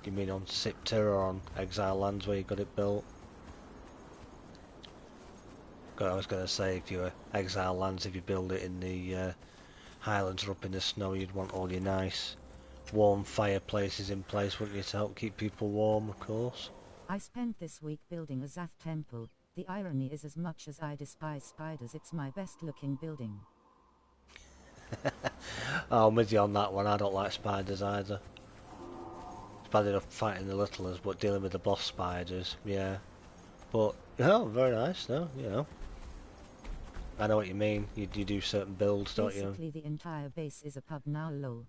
You mean on SIPTAH or on Exile Lands where you got it built? God, I was going to say, if you were Exile Lands, if you build it in the Highlands or up in the snow, you'd want all your nice warm fireplaces in place, wouldn't you, to help keep people warm, of course? I spent this week building a Zath temple. The irony is, as much as I despise spiders, it's my best looking building. I'm with you on that one. I don't like spiders either. It's bad enough fighting the littlers, but dealing with the boss spiders, yeah. But, oh, very nice, no, you know. I know what you mean. You do certain builds, don't you? Basically, the entire base is a pub now, lol.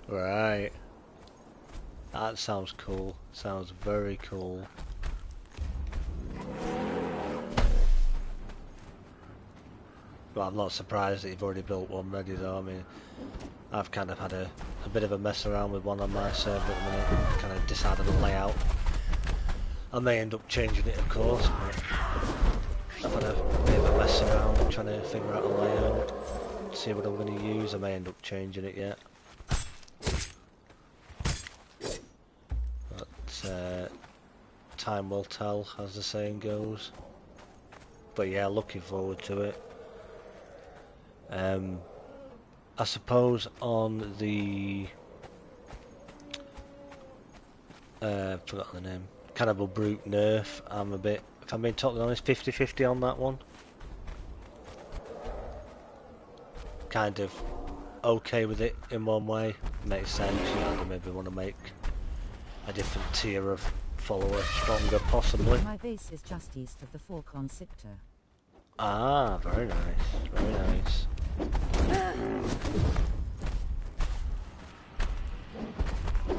Right. That sounds cool. Sounds very cool. But I'm not surprised that you've already built one ready though. I mean, I've kind of had a bit of a mess around with one on my server at the minute. Kind of decided the layout. I may end up changing it, of course, but I've had a bit of a mess around trying to figure out a layout. See what I'm going to use. I may end up changing it yet. But time will tell, as the saying goes. But yeah, looking forward to it. I suppose on the forgotten the name, Cannibal Brute nerf, I'm a bit, if I'm being totally honest, 50-50 on that one. Kind of okay with it in one way, makes sense, you know, they maybe want to make a different tier of follower stronger, possibly. My base is just east of the fork on SIPTAH. Ah, very nice, very nice.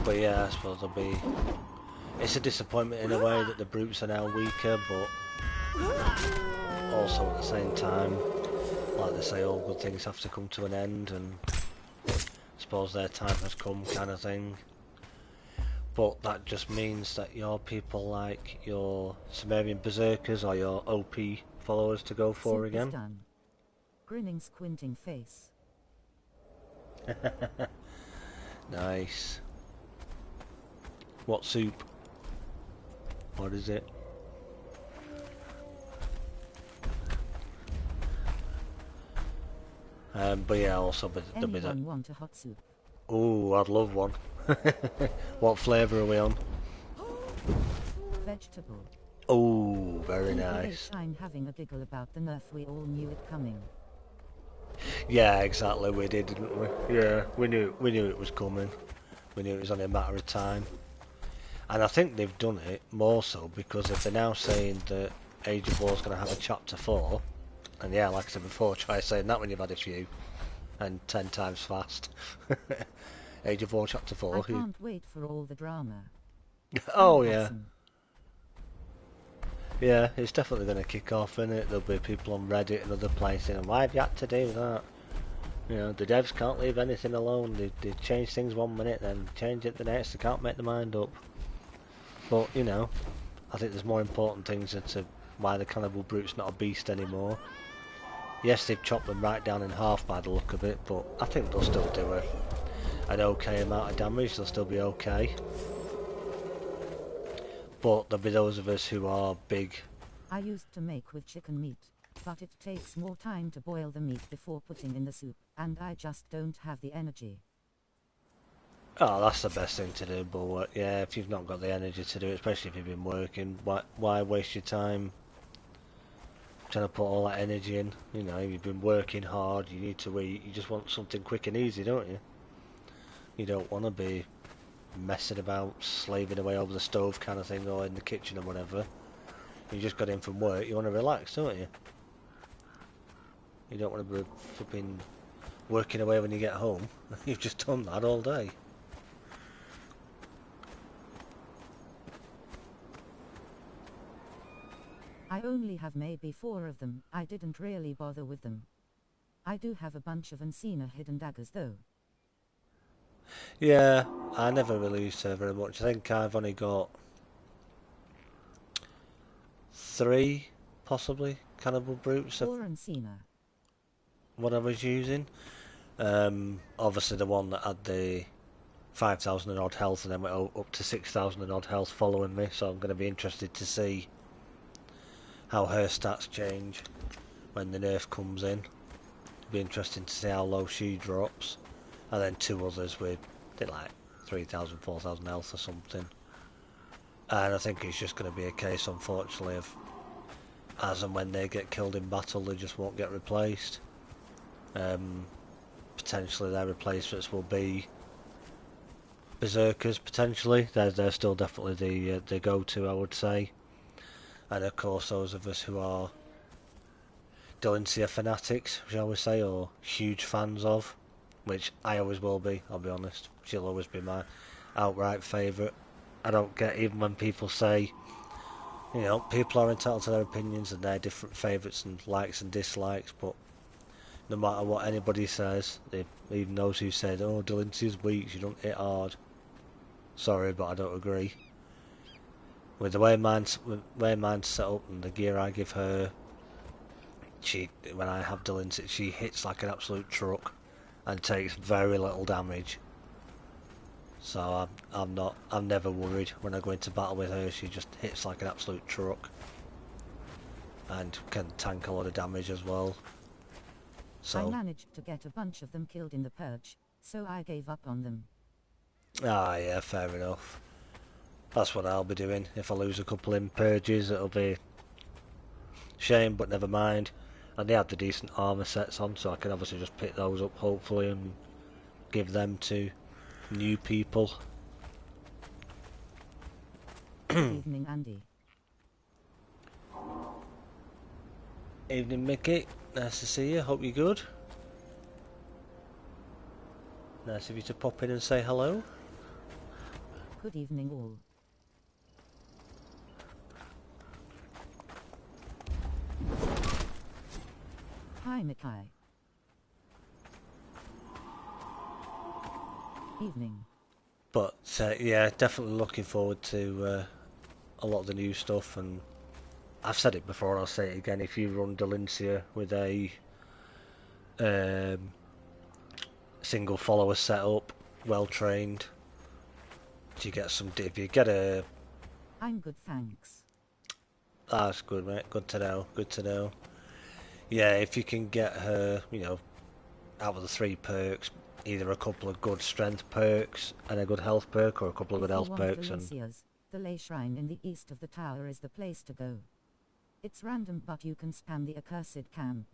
But yeah, I suppose there'll be... It's a disappointment in a way that the brutes are now weaker, but also at the same time, like they say, all good things have to come to an end, and I suppose their time has come, kind of thing. But that just means that your people like your Sumerian Berserkers or your OP followers to go for Soup is again. done. Grinning, squinting face. Nice. What soup? What is it? But yeah, also there'll be that. Anyone want a hot soup? Oh, I'd love one. What flavour are we on? Vegetable. Oh, very nice. I'm having a giggle about the nerf. We all knew it coming. Yeah, exactly. We did, didn't we? Yeah, we knew it was coming. We knew it was only a matter of time. And I think they've done it more so because if they're now saying that Age of War is going to have a chapter 4, and yeah, like I said before, try saying that when you've had a few, and 10 times fast. Age of War chapter 4. I can't wait for all the drama. Oh yeah. Yeah, it's definitely going to kick off, isn't it? There'll be people on Reddit and other places, and why have you had to do that? You know, the devs can't leave anything alone. They change things one minute, then change it the next. They can't make their mind up. But, you know, I think there's more important things into why the Cannibal Brute's not a beast anymore. Yes, they've chopped them right down in half by the look of it, but I think they'll still do an okay amount of damage. They'll still be okay. But there'll be those of us who are big. I used to make with chicken meat, but it takes more time to boil the meat before putting in the soup, and I just don't have the energy. Oh, that's the best thing to do, but yeah, if you've not got the energy to do it, especially if you've been working, why waste your time trying to put all that energy in? You know, you've been working hard, you need to eat, you just want something quick and easy, don't you? You don't want to be messing about, slaving away over the stove kind of thing, or in the kitchen or whatever. You just got in from work, you want to relax, don't you? You don't want to be flipping working away when you get home. You've just done that all day. I only have maybe 4 of them. I didn't really bother with them. I do have a bunch of Encina hidden daggers though. Yeah, I never really used her very much. I think I've only got 3, possibly, Cannibal Brutes. 4 Encina. What I was using. Obviously the one that had the 5,000 and odd health and then went up to 6,000 and odd health following me, so I'm going to be interested to see how her stats change when the nerf comes in. It'll be interesting to see how low she drops. And then 2 others with, I think, like 3,000, 4,000 health or something. And I think it's just going to be a case, unfortunately, of as and when they get killed in battle, they just won't get replaced. Potentially their replacements will be Berserkers, potentially. They're still definitely the go-to, I would say. And of course those of us who are Delancia fanatics, shall we say, or huge fans of, which I always will be, I'll be honest. She'll always be my outright favourite. I don't get, even when people say, you know, people are entitled to their opinions and their different favourites and likes and dislikes, but no matter what anybody says, even those who said, oh, Delancia's weak, she don't hit hard. Sorry, but I don't agree. With the way mine's set up and the gear I give her, when I have Delancia, she hits like an absolute truck and takes very little damage. So I'm never worried when I go into battle with her. She just hits like an absolute truck and can tank a lot of damage as well. So I managed to get a bunch of them killed in the purge, so I gave up on them. ah, yeah, fair enough. That's what I'll be doing. If I lose a couple in purges, it'll be shame, but never mind. And they have the decent armour sets on, so I can obviously just pick those up, hopefully, and give them to new people. Good evening, Andy. Evening, Mickey. Nice to see you. Hope you're good. Nice of you to pop in and say hello. Good evening, all. Hi, Mickey. Evening. But yeah, definitely looking forward to a lot of the new stuff, and I've said it before and I'll say it again, if you run Delancia with a single follower setup, well trained, if you get a... I'm good, thanks. That's good, mate, good to know, good to know. Yeah, if you can get her, you know, out of the 3 perks, either a couple of good strength perks and a good health perk, or a couple of good health perks. The Lay Shrine in the east of the tower is the place to go. It's random, but you can spam the accursed camp.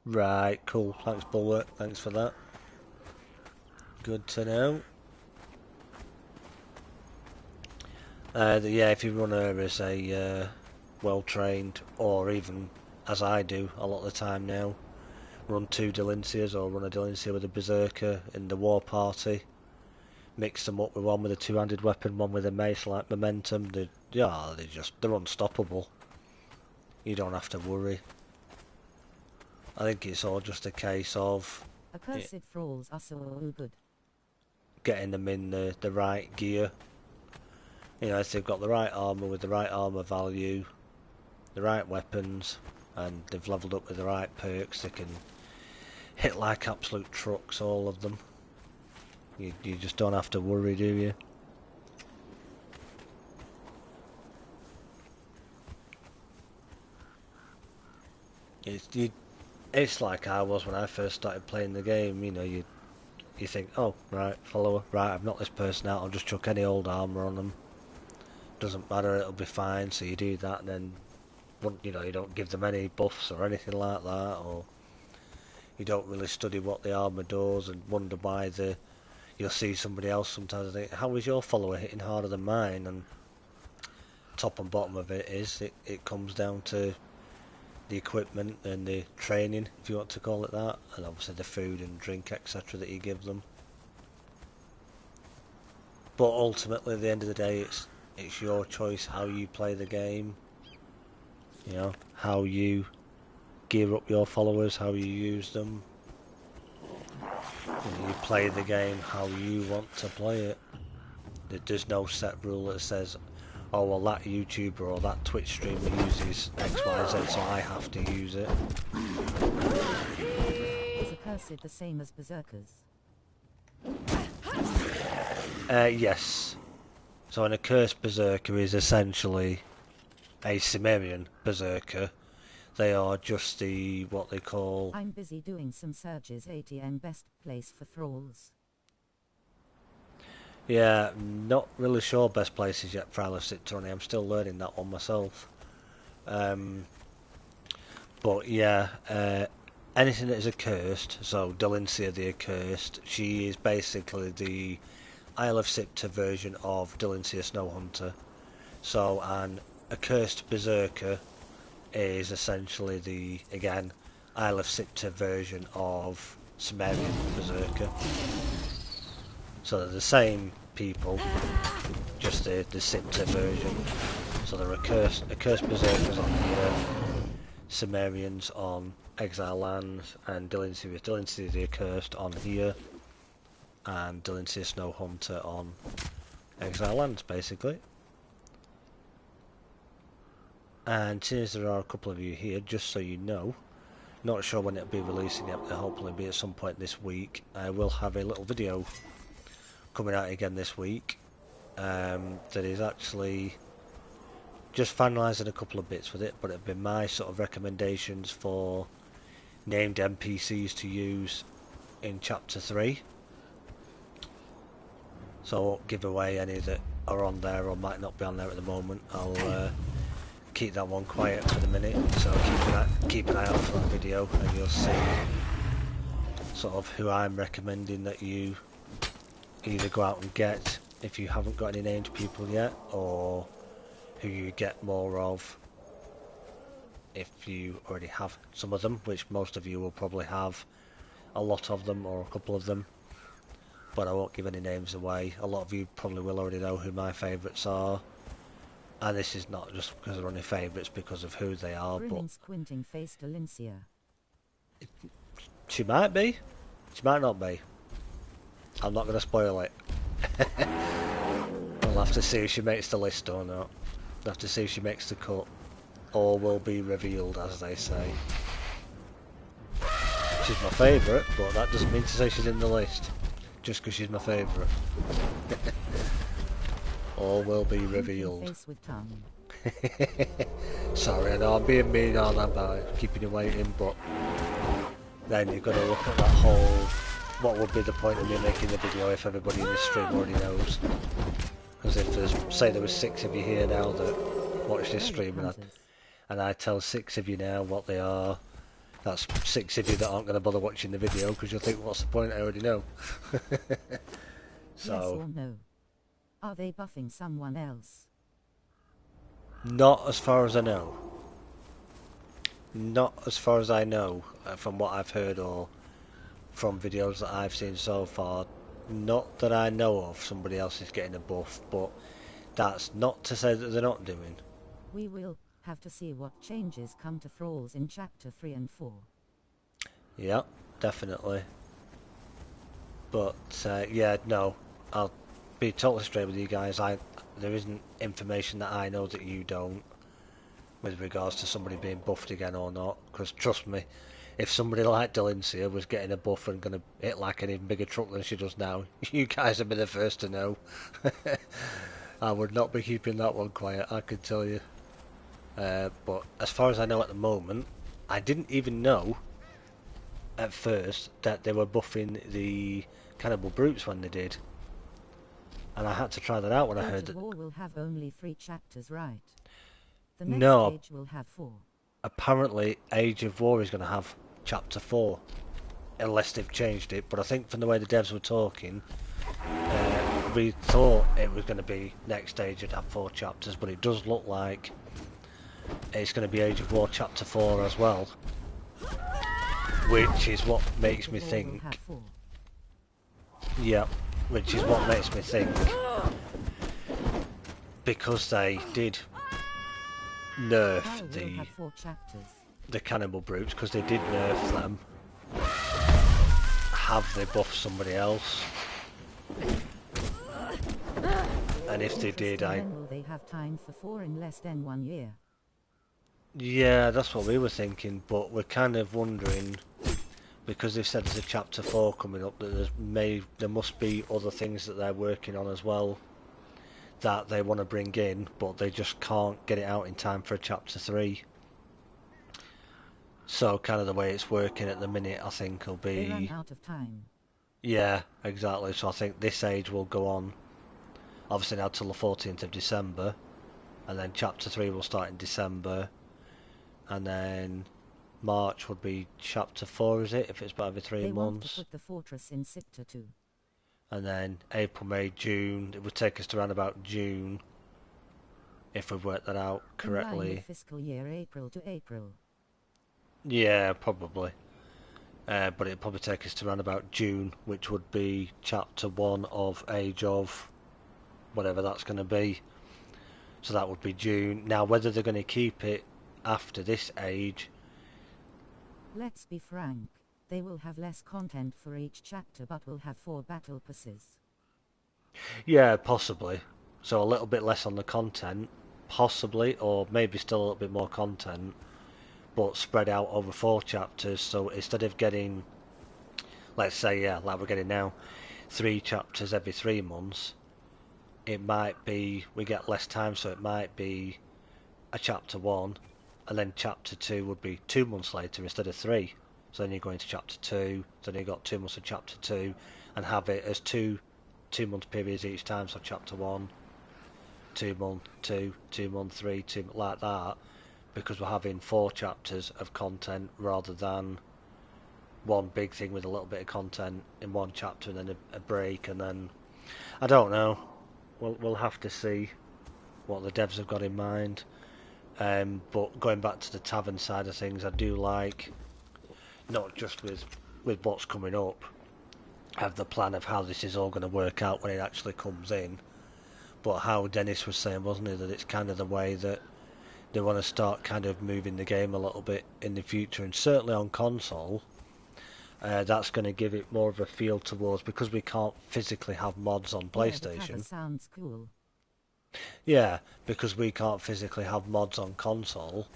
Right, cool. Thanks, Bulwark. Thanks for that. Good to know. Yeah, if you run her as a well-trained, or even as I do a lot of the time now, run 2 Delancias, or run a Delancia with a Berserker in the war party. Mix them up with one with a 2-handed weapon, one with a mace like Momentum. They're unstoppable. You don't have to worry. I think it's all just a case of accursed thralls are so good. Getting them in the right gear. You know, if they've got the right armour with the right armour value, the right weapons, and they've levelled up with the right perks, they can hit like absolute trucks, all of them. You just don't have to worry, do you? It's like I was when I first started playing the game. You know, you think, oh, right, follower, right, I've knocked this person out, I'll just chuck any old armour on them. Doesn't matter, it'll be fine. So you do that, and then, you know, you don't give them any buffs or anything like that, or you don't really study what the armour does and wonder why you'll see somebody else sometimes and think, how is your follower hitting harder than mine? And top and bottom of it is, it comes down to the equipment and the training, if you want to call it that, and obviously the food and drink, etc., that you give them. But ultimately, at the end of the day, it's your choice how you play the game. You know, how you gear up your followers, how you use them. You play the game how you want to play it. There's no set rule that says, oh well, that YouTuber or that Twitch streamer uses X, Y, Z, so I have to use it. Is accursed the same as berserkers? Yes. So an accursed berserker is essentially a Cimmerian berserker. They are just what they call... I'm busy doing some searches. ATM best place for thralls. Yeah, not really sure best places yet for SIPTAH. I'm still learning that one myself. But yeah, anything that is accursed, so Delancia the Accursed, she is basically the Isle of SIPTAH version of Delancia Snowhunter. So an accursed berserker is essentially again, Isle of SIPTAH version of Sumerian Berserker. So they're the same people, just the SIPTAH version. So there are accursed Berserkers on here, Sumerians on Exile Lands, and Dilincy the Accursed on here, and Dilincy Snow Hunter on Exile Lands, basically. And since there are a couple of you here, just so you know, not sure when it'll be releasing yet, but hopefully be at some point this week, I will have a little video coming out again this week that is actually just finalising a couple of bits with it, but it'll be my sort of recommendations for named NPCs to use in Chapter 3. So I won't give away any that are on there or might not be on there at the moment. I'll keep that one quiet for the minute, so keep an eye out for that video and you'll see sort of who I'm recommending that you either go out and get if you haven't got any named people yet, or who you get more of if you already have some of them, which most of you will probably have a lot of them or a couple of them, but I won't give any names away. A lot of you probably will already know who my favourites are, and this is not just because they're only favourites, because of who they are. But squinting face Delincia. She might be, she might not be. I'm not going to spoil it. We'll have to see if she makes the list or not. We'll have to see if she makes the cut. All will be revealed, as they say. She's my favourite, but that doesn't mean to say she's in the list. Just because she's my favourite. All will be revealed. Face with tongue. Sorry, I know I'm being mean on that by keeping you waiting, but then you've got to look at that whole... What would be the point of me making the video if everybody in this stream already knows? Because if there's, say there was 6 of you here now that watch this stream, and I tell 6 of you now what they are, that's 6 of you that aren't going to bother watching the video because you'll think, what's the point? I already know. So, yes or no? Are they buffing someone else? Not as far as I know. Not as far as I know, from what I've heard or from videos that I've seen so far. Not that I know of somebody else is getting a buff, but that's not to say that they're not doing. We will have to see what changes come to thralls in Chapter 3 and 4. Yeah, definitely. But yeah, no, I'll be totally straight with you guys. There isn't information that I know that you don't with regards to somebody being buffed again or not, because trust me, if somebody like Delincia was getting a buff and going to hit like an even bigger truck than she does now, you guys would be the first to know. I would not be keeping that one quiet, I can tell you. But as far as I know at the moment, I didn't even know at first that they were buffing the Cannibal Brutes when they did. And I had to try that out when I heard that. War will have only 3 chapters, right? The next No, stage will have 4. Apparently Age of War is going to have Chapter 4, unless they've changed it, but I think from the way the devs were talking, we thought it was going to be next stage would have 4 chapters, but it does look like it's going to be Age of War Chapter 4 as well, which is what makes me think, yeah, which is what makes me think, because they did nerf the Cannibal Brutes, because they did nerf them, have they buffed somebody else? And if they did, will they have time for 4 in less than 1 year? Yeah, that's what we were thinking, but we're kind of wondering, because they've said there's a Chapter 4 coming up, that there must be other things that they're working on as well that they want to bring in, but they just can't get it out in time for a Chapter 3. So kind of the way it's working at the minute, I think, will be... They run out of time. Yeah, exactly. So I think this age will go on, obviously now till the 14th of December, and then Chapter 3 will start in December, and then March would be Chapter 4, is it? If it's about every 3 months. They want to put the fortress in SIPTAH too. And then April, May, June, it would take us to around about June, if we've worked that out correctly. Fiscal year April to April. Yeah, probably. But it'd probably take us to around about June, which would be chapter 1 of Age of whatever that's going to be. So that would be June. Now, whether they're going to keep it after this age, Let's be frank. They will have less content for each chapter but will have 4 battle passes. yeah, possibly. So a little bit less on the content, possibly, or maybe still a little bit more content, but spread out over 4 chapters. So instead of getting, let's say, yeah, like we're getting now, 3 chapters every 3 months, it might be we get less time, so it might be a chapter 1, and then chapter 2 would be 2 months later instead of 3. So then you go into chapter 2, so then you've got 2 months of chapter 2, and have it as 2 month periods each time, so chapter 1, 2 month 2, 2 month 3, 2 like that, because we're having 4 chapters of content rather than one big thing with a little bit of content in one chapter and then a break, and then I don't know. We'll have to see what the devs have got in mind. But going back to the tavern side of things, I do like, not just with what's coming up, have the plan of how this is all going to work out when it actually comes in, but how Dennis was saying, wasn't he, that it's kind of the way that they want to start kind of moving the game a little bit in the future, and certainly on console, that's going to give it more of a feel towards, because we can't physically have mods on Yeah, the cover PlayStation. sounds cool. Yeah, because we can't physically have mods on console.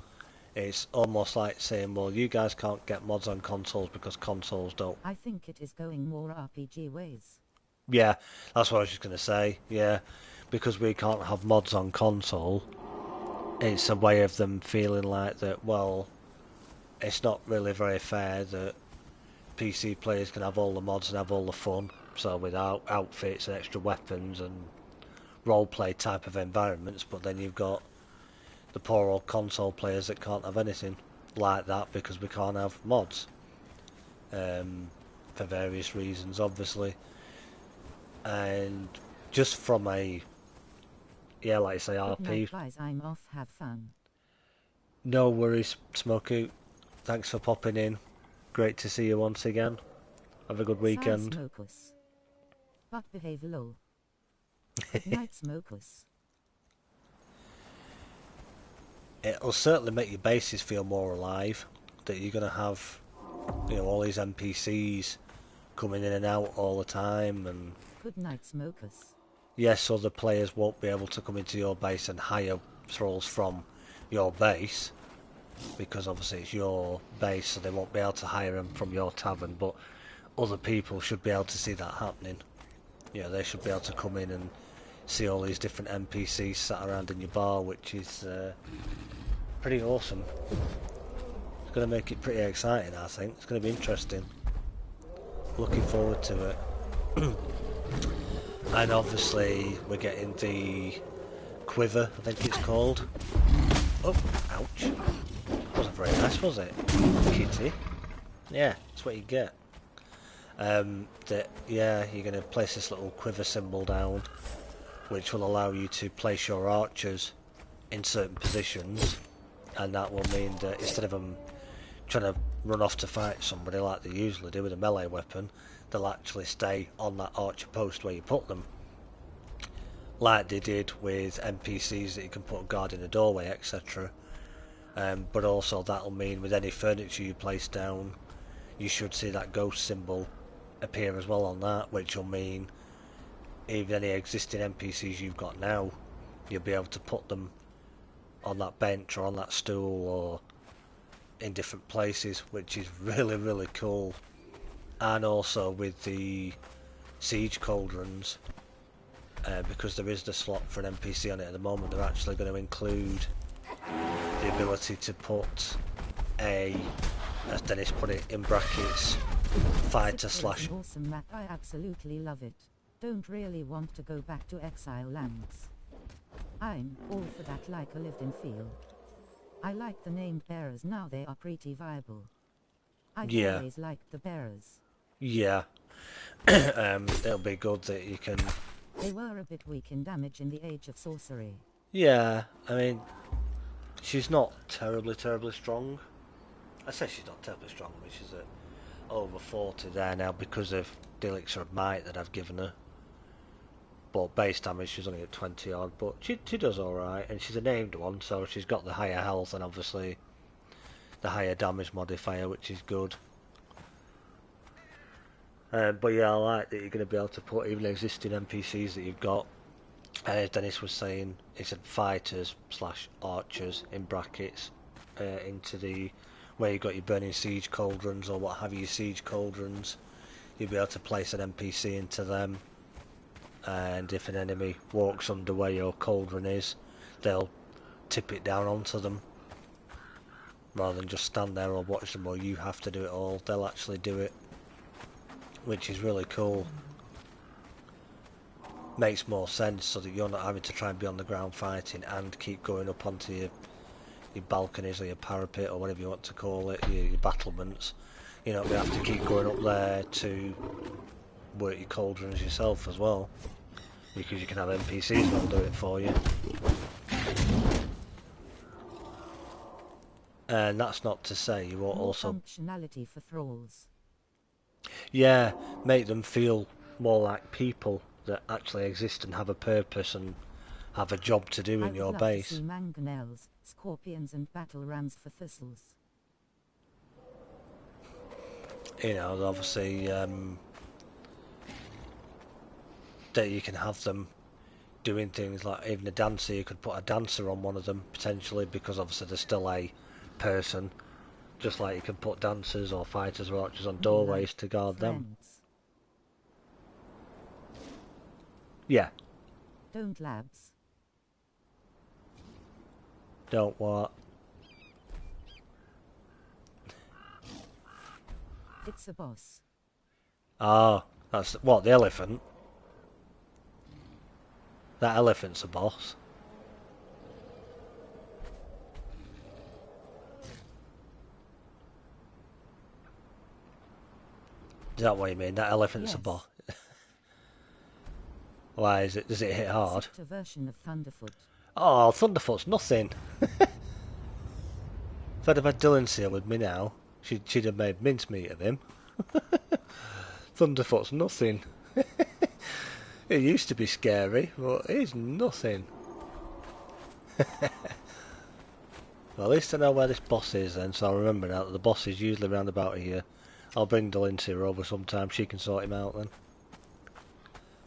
It's almost like saying, well, you guys can't get mods on consoles because consoles don't. I think it is going more RPG ways. Yeah, that's what I was just going to say. Yeah, because we can't have mods on console, it's a way of them feeling like that, well, it's not really very fair that PC players can have all the mods and have all the fun. So with outfits and extra weapons and roleplay type of environments, but then you've got the poor old console players that can't have anything like that because we can't have mods. For various reasons, obviously. And just from a, yeah, like I say, Good night, RP. guys. I'm off. Have fun. No worries, Smoku. Thanks for popping in. Great to see you once again. Have a good Sigh, weekend. Smokus. But behave lol. Good night, Smokus. It'll certainly make your bases feel more alive. That you're going to have, all these NPCs coming in and out all the time, and Good night, Smokus. yes, other players won't be able to come into your base and hire thralls from your base, because obviously it's your base, so they won't be able to hire them from your tavern, but other people should be able to see that happening. They should be able to come in and see all these different NPCs sat around in your bar, which is pretty awesome. It's going to make it pretty exciting, I think. It's going to be interesting. Looking forward to it. And obviously we're getting the quiver, I think it's called. Oh, ouch. Wasn't very nice, was it? Kitty. Yeah, that's what you get. You're going to place this little quiver symbol down, which will allow you to place your archers in certain positions, and that will mean that instead of them trying to run off to fight somebody like they usually do with a melee weapon, they'll actually stay on that archer post where you put them, like they did with NPCs that you can put a guard in a doorway, etc. But also that'll mean with any furniture you place down, you should see that ghost symbol appear as well on that, which will mean even any existing NPCs you've got now, you'll be able to put them on that bench or on that stool or in different places, which is really, really cool. And also with the siege cauldrons, because there is the slot for an NPC on it at the moment, they're actually going to include the ability to put a, as Dennis put it in brackets, fighter slash. An awesome map. I absolutely love it. Don't really want to go back to Exile Lands. I'm all for that, like a lived-in feel. I like the named bearers now, they are pretty viable. I've always liked the bearers. Yeah. It'll be good that you can. They were a bit weak in damage in the Age of Sorcery. Yeah, I mean, she's not terribly, terribly strong. I say she's not terribly strong, but she's at over 40 there now because of the elixir of might that I've given her. But base damage she's only at 20 odd, but she does alright, and she's a named one, so she's got the higher health and obviously the higher damage modifier, which is good. But yeah, I like that you're going to be able to put even existing NPCs that you've got. As Dennis was saying, he said fighters / archers in brackets into the where you've got your burning siege cauldrons or what have you, siege cauldrons. You'll be able to place an NPC into them, and if an enemy walks under where your cauldron is, they'll tip it down onto them rather than just stand there or watch them, or you have to do it all. They'll actually do it, which is really cool. Makes more sense so that you're not having to try and be on the ground fighting and keep going up onto your balconies or your parapet or whatever you want to call it, your battlements. You know, you have to keep going up there to work your cauldrons yourself as well, because you can have NPCs that'll do it for you. And that's not to say you won't also functionality for thralls. Yeah, make them feel more like people that actually exist and have a purpose and have a job to do in your base. I would love to see mangonels, scorpions and battle rams for thistles. You know, obviously that you can have them doing things like even a dancer. You could put a dancer on one of them potentially, because obviously they're still a person, just like you can put dancers or fighters or archers on doorways to guard them. Yeah. Don't labs. Don't what? It's a boss. Ah, that's what, the elephant? That elephant's a boss. Is that what you mean? That elephant's yes. a boss? Why is it? Does it hit hard? SIPTAH version of Thunderfoot. Oh, Thunderfoot's nothing. If I'd have had Dylan here with me now, she'd have made mincemeat of him. Thunderfoot's nothing. It used to be scary, but it's nothing. Well, at least I know where this boss is then, so I'll remember now that the boss is usually round about here. I'll bring Dylan here over sometime, she can sort him out then.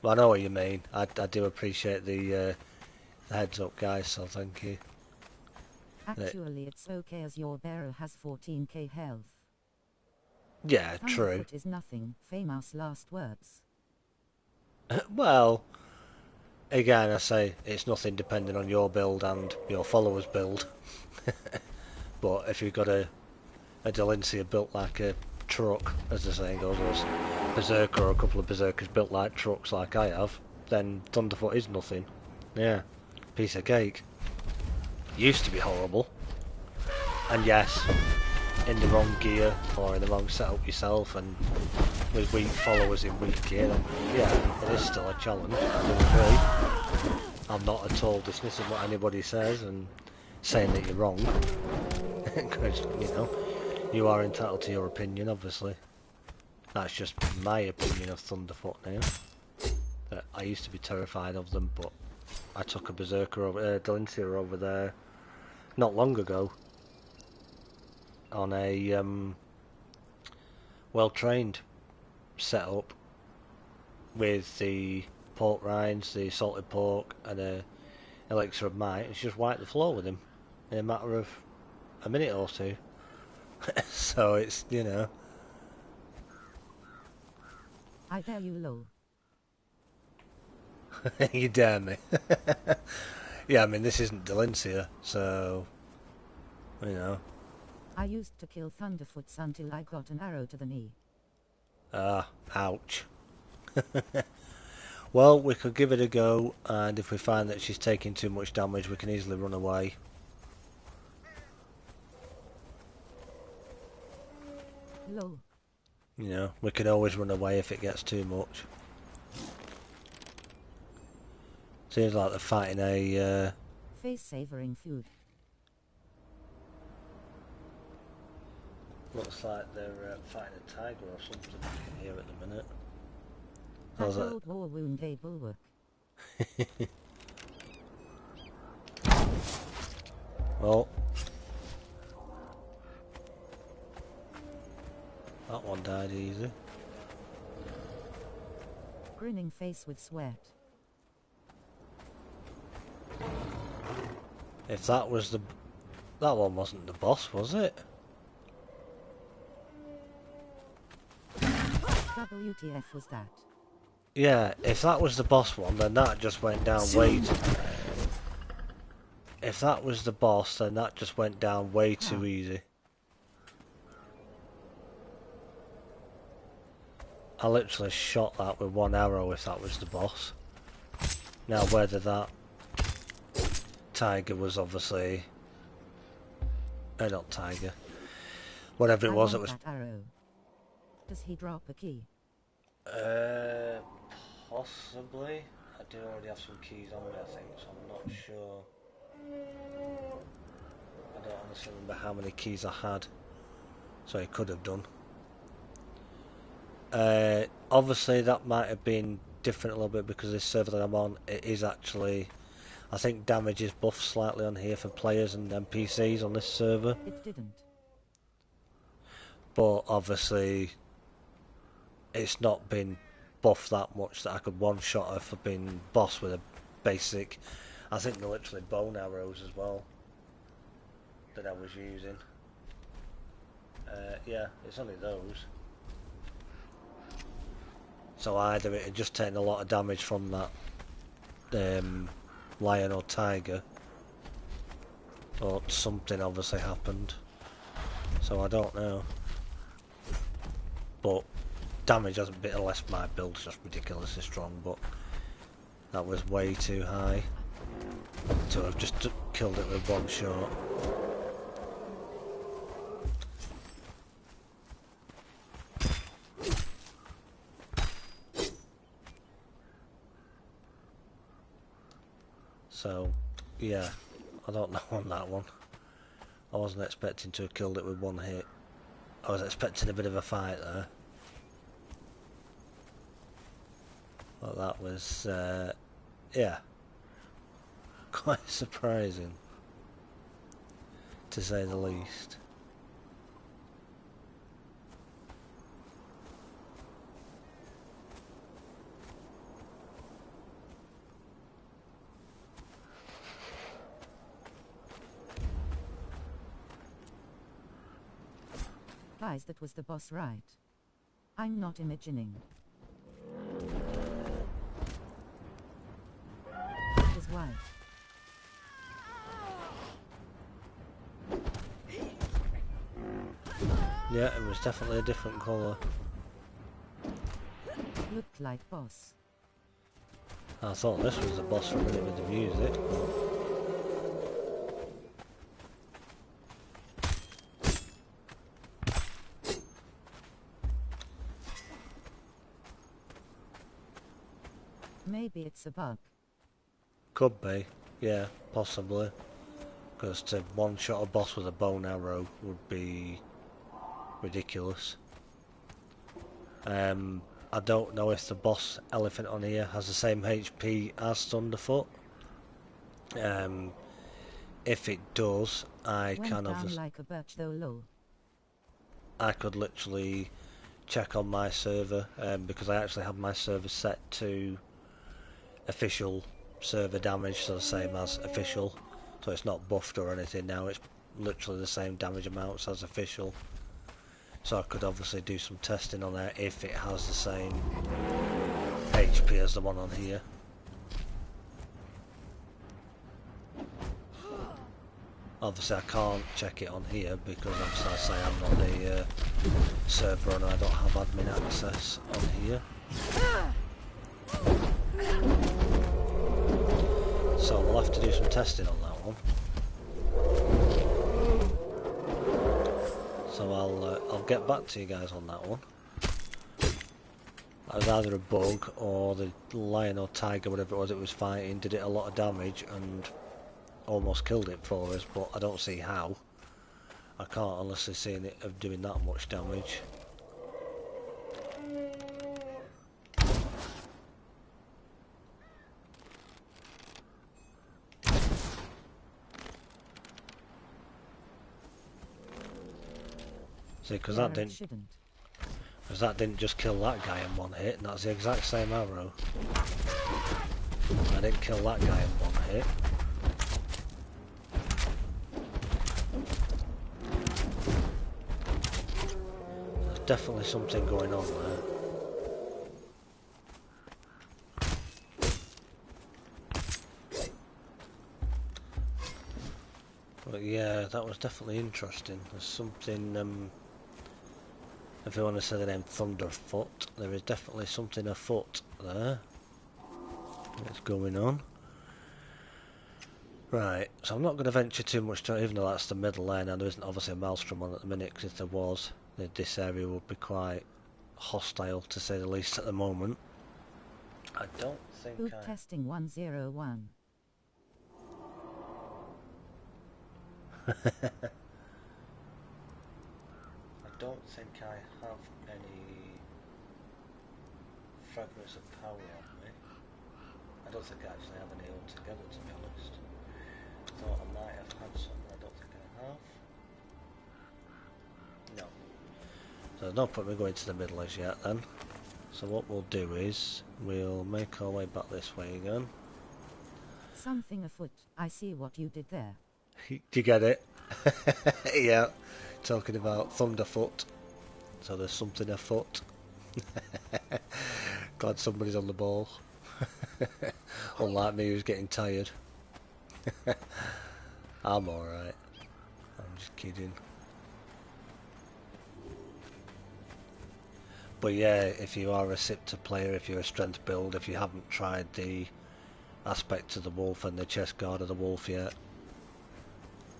Well, I know what you mean. I do appreciate the heads up, guys, so thank you. Actually, it's okay as your bearer has 14k health. Yeah, true. Thunderfoot is nothing. Famous last words. Well, again, I say it's nothing depending on your build and your followers' build. But if you've got a Delincia built like a truck, as the saying goes, or a berserker or a couple of berserkers built like trucks like I have, then Thunderfoot is nothing. Yeah, piece of cake. Used to be horrible. And yes, in the wrong gear or in the wrong setup yourself and with weak followers in weak gear, then yeah, it is still a challenge. I do agree. I'm not at all dismissing what anybody says and saying that you're wrong. Because, you know, you are entitled to your opinion, obviously. That's just my opinion of Thunderfoot now. I used to be terrified of them, but I took a berserker over, Delincia over there not long ago on a well-trained setup with the pork rinds, the salted pork, and a elixir of might. It's just wiped the floor with him in a matter of a minute or two. So it's, you know. I dare you, lol. You dare me. Yeah, I mean, this isn't Delincia, so, you know. I used to kill Thunderfoots until I got an arrow to the knee. Ah, ouch. Well, we could give it a go, and if we find that she's taking too much damage, we can easily run away. Lol. You know, we can always run away if it gets too much. Seems like they're fighting a face-savoring food. Looks like they're fighting a tiger or something here at the minute. That old war wound a bulwark. Well, that one died easy. Grinning face with sweat. If that was the... That one wasn't the boss, was it? WTF was that? Yeah, if that was the boss one, then that just went down way too... If that was the boss, then that just went down way too easy. I literally shot that with one arrow if that was the boss. Now whether that tiger was obviously... not tiger. Whatever it was, it was... That arrow. Does he drop a key? Possibly. I do already have some keys on me, I think, so I'm not sure. I don't honestly remember how many keys I had, so he could have done. Obviously that might have been different a little bit because this server that I'm on, it is actually, I think damage is buffed slightly on here for players and NPCs on this server. It didn't. But obviously it's not been buffed that much that I could one-shot her for being boss with a basic, I think they're literally bone arrows as well that I was using. Yeah, it's only those. So either it had just taken a lot of damage from that lion or tiger, or something obviously happened. So I don't know. But damage hasn't been, unless my build's just ridiculously strong, but that was way too high to have just killed it with one shot. So, yeah, I don't know on that one. I wasn't expecting to have killed it with one hit. I was expecting a bit of a fight there. But that was, yeah, quite surprising, to say the least. Guys, that was the boss, right? I'm not imagining. His wife. Yeah, it was definitely a different colour. Looked like boss. I thought this was the boss for a minute with the music. Maybe it's a bug. Could be, yeah, possibly. Because to one-shot a boss with a bow and arrow would be ridiculous. I don't know if the boss elephant on here has the same HP as Thunderfoot. If it does, I Went can down obviously... like a birch though, lol. I could literally check on my server, because I actually have my server set to official server damage, so the same as official, so it's not buffed or anything now, it's literally the same damage amounts as official, so I could obviously do some testing on there if it has the same HP as the one on here. Obviously I can't check it on here because obviously I say I'm not the server and I don't have admin access on here. So we'll have to do some testing on that one. So I'll get back to you guys on that one. That was either a bug or the lion or tiger, whatever it was fighting, did it a lot of damage and almost killed it for us, but I don't see how. I can't honestly see it of doing that much damage. See, because that didn't just kill that guy in one hit, and that's the exact same arrow. I didn't kill that guy in one hit. There's definitely something going on there. But yeah, that was definitely interesting. There's something, if you want to say the name Thunderfoot, there is definitely something afoot there. That's going on. Right, so I'm not going to venture too much to, even though that's the middle lane, and there isn't obviously a maelstrom on at the minute, because if there was, this area would be quite hostile, to say the least, at the moment. I don't think Boot testing 101. I don't think I have any fragments of power on me. I don't think I actually have any altogether, to be honest. I thought I might have had some, but I don't think I have. No. So there's no point in me going to the middle as yet then. So what we'll do is, we'll make our way back this way again. Something afoot. I see what you did there. Do you get it? Yeah, talking about Thunderfoot. So there's something afoot. Glad somebody's on the ball. Unlike me, who's getting tired. I'm alright. I'm just kidding. But yeah, if you are a SIPTAH player, if you're a strength build, if you haven't tried the aspect of the wolf and the chest guard of the wolf yet,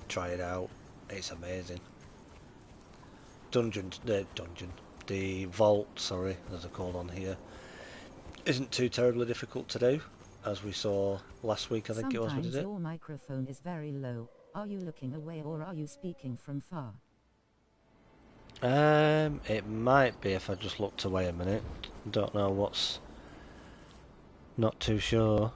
try it out. It's amazing. The vault, sorry, as they're called on here, isn't too terribly difficult to do, as we saw last week. I think it was. We did it. Your microphone is very low. Are you looking away or are you speaking from far? It might be if I just looked away a minute. Don't know what's. Not too sure.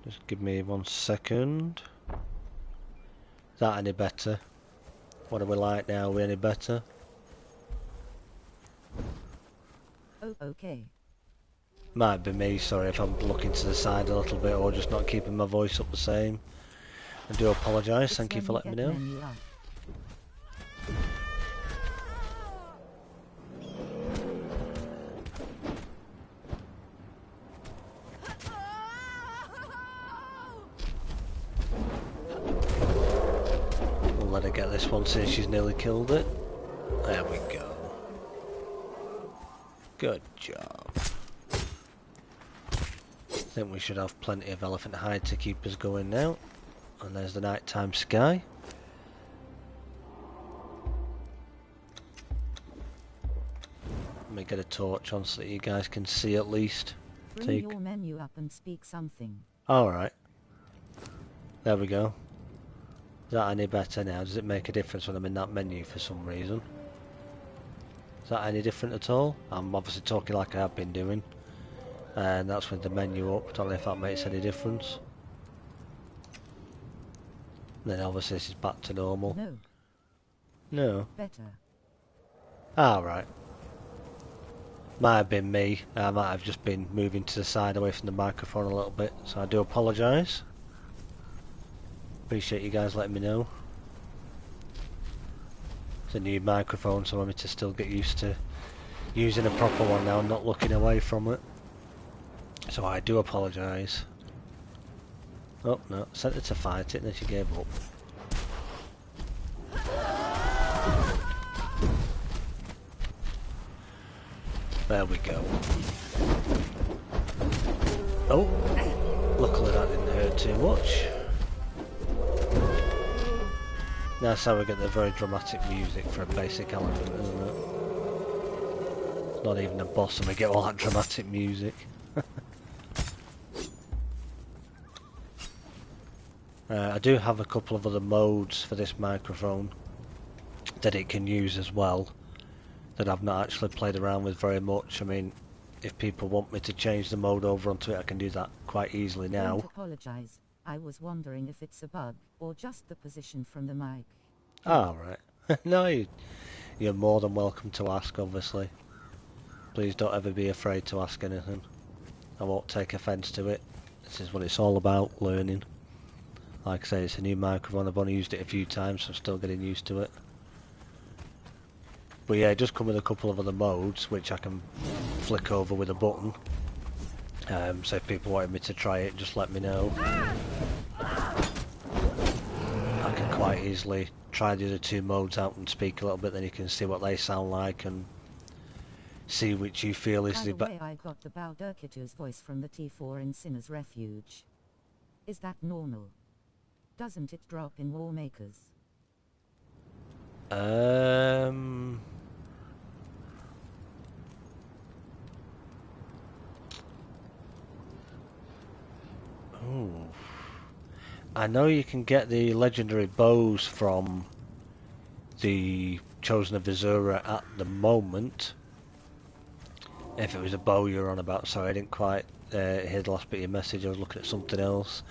Just give me 1 second. Is that any better? What are we like now? Are we any better? Oh, okay. Might be me, sorry if I'm looking to the side a little bit or just not keeping my voice up the same. I do apologise, thank you for letting me know. We'll let her get this one since she's nearly killed it. There we go. Good job. I think we should have plenty of elephant hide to keep us going now. And there's the nighttime sky. Let me get a torch on so that you guys can see at least. Bring your menu up and speak something. Alright. There we go. Is that any better now? Does it make a difference when I'm in that menu for some reason? Is that any different at all? I'm obviously talking like I have been doing. And that's with the menu up. Don't know if that makes any difference. Then obviously this is back to normal. No. No. Better. Alright. Might have been me. I might have just been moving to the side away from the microphone a little bit. So I do apologise. Appreciate you guys letting me know. It's a new microphone, so I want me to still get used to using a proper one now and not looking away from it. So I do apologise. Oh no, sent her to fight it and then she gave up. There we go. Oh, luckily that didn't hurt too much. That's how we get the very dramatic music for a basic element, isn't it? It's not even a boss and we get all that dramatic music. I do have a couple of other modes for this microphone that it can use as well, that I've not actually played around with very much. I mean, if people want me to change the mode over onto it, I can do that quite easily now. Don't apologize. I was wondering if it's a bug, or just the position from the mic. Ah, right. No, you're more than welcome to ask, obviously. Please don't ever be afraid to ask anything. I won't take offence to it. This is what it's all about, learning. Like I say, it's a new microphone. I've only used it a few times, so I'm still getting used to it. But yeah, it does come with a couple of other modes, which I can flick over with a button. So if people wanted me to try it, just let me know. I can quite easily try the other two modes out and speak a little bit, then you can see what they sound like and see which you feel is the best. I got the Baldurkitu's voice from the T4 in Sinner's Refuge. Is that normal? Doesn't it drop in War Makers? Ooh. I know you can get the legendary bows from the Chosen of Azura at the moment. If it was a bow you're on about, sorry, I didn't quite hear the last bit of your message. I was looking at something else.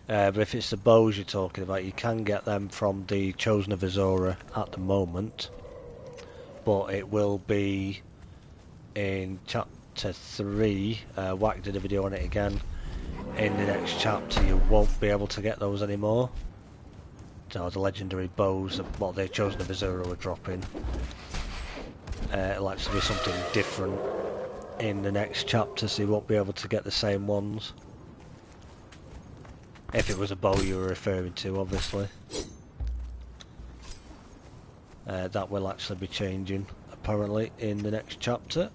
But if it's the bows you're talking about, you can get them from the Chosen of Azura at the moment. But it will be in chapter 3. Wack did a video on it again. In the next chapter, you won't be able to get those anymore. So the legendary bows, what they've Chosen of Azura were dropping, it'll actually be something different in the next chapter, so you won't be able to get the same ones. If it was a bow you were referring to, obviously. That will actually be changing, apparently, in the next chapter.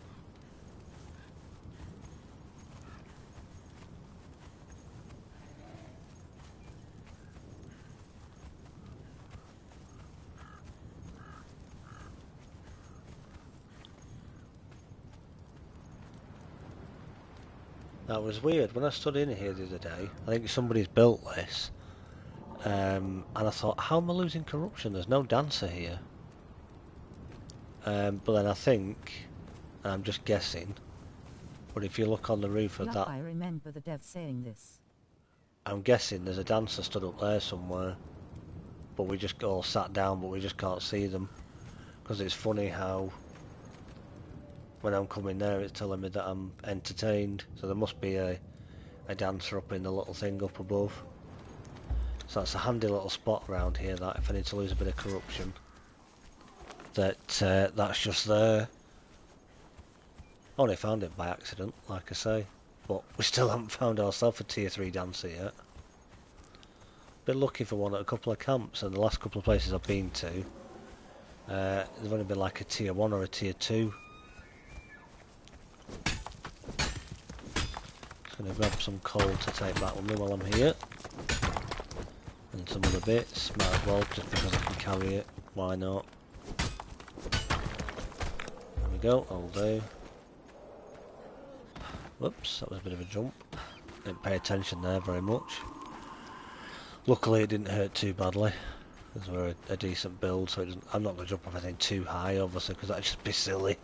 That was weird. When I stood in here the other day, I think somebody's built this, and I thought, how am I losing corruption? There's no dancer here. But then I think, I'm just guessing, but if you look on the roof of that... I remember the dev saying this. I'm guessing there's a dancer stood up there somewhere, but we just all sat down, but we just can't see them. Because it's funny how, when I'm coming there, it's telling me that I'm entertained. So there must be a dancer up in the little thing up above. So that's a handy little spot around here that if I need to lose a bit of corruption, that's just there. Only found it by accident, like I say. But we still haven't found ourselves a tier 3 dancer yet. Been looking for one at a couple of camps, and the last couple of places I've been to, there's only been like a tier 1 or a tier 2. Just gonna grab some coal to take back with me while I'm here. And some other bits, might as well, just because I can carry it, why not? There we go, I'll do. Whoops, that was a bit of a jump. Didn't pay attention there very much. Luckily it didn't hurt too badly, because we're a decent build, so I'm not going to jump off anything too high, obviously, because that'd just be silly.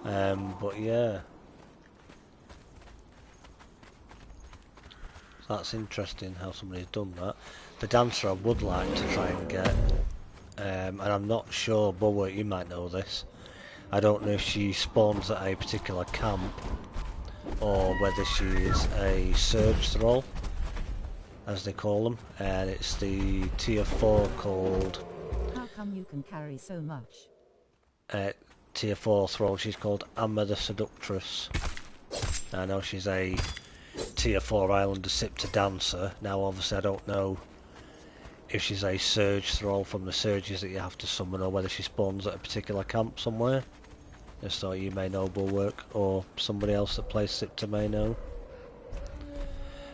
But yeah. So that's interesting how somebody's done that. The dancer I would like to try and get, and I'm not sure, Bulwark, you might know this. I don't know if she spawns at a particular camp, or whether she is a surge thrall, as they call them, and it's the tier 4 called... How come you can carry so much? Tier 4 thrall, she's called Amma the Seductress. I know she's a tier 4 Islander SIPTAH dancer. Now obviously I don't know if she's a surge thrall from the surges that you have to summon, or whether she spawns at a particular camp somewhere. Just so you may know, Bulwark, or somebody else that plays SIPTAH may know.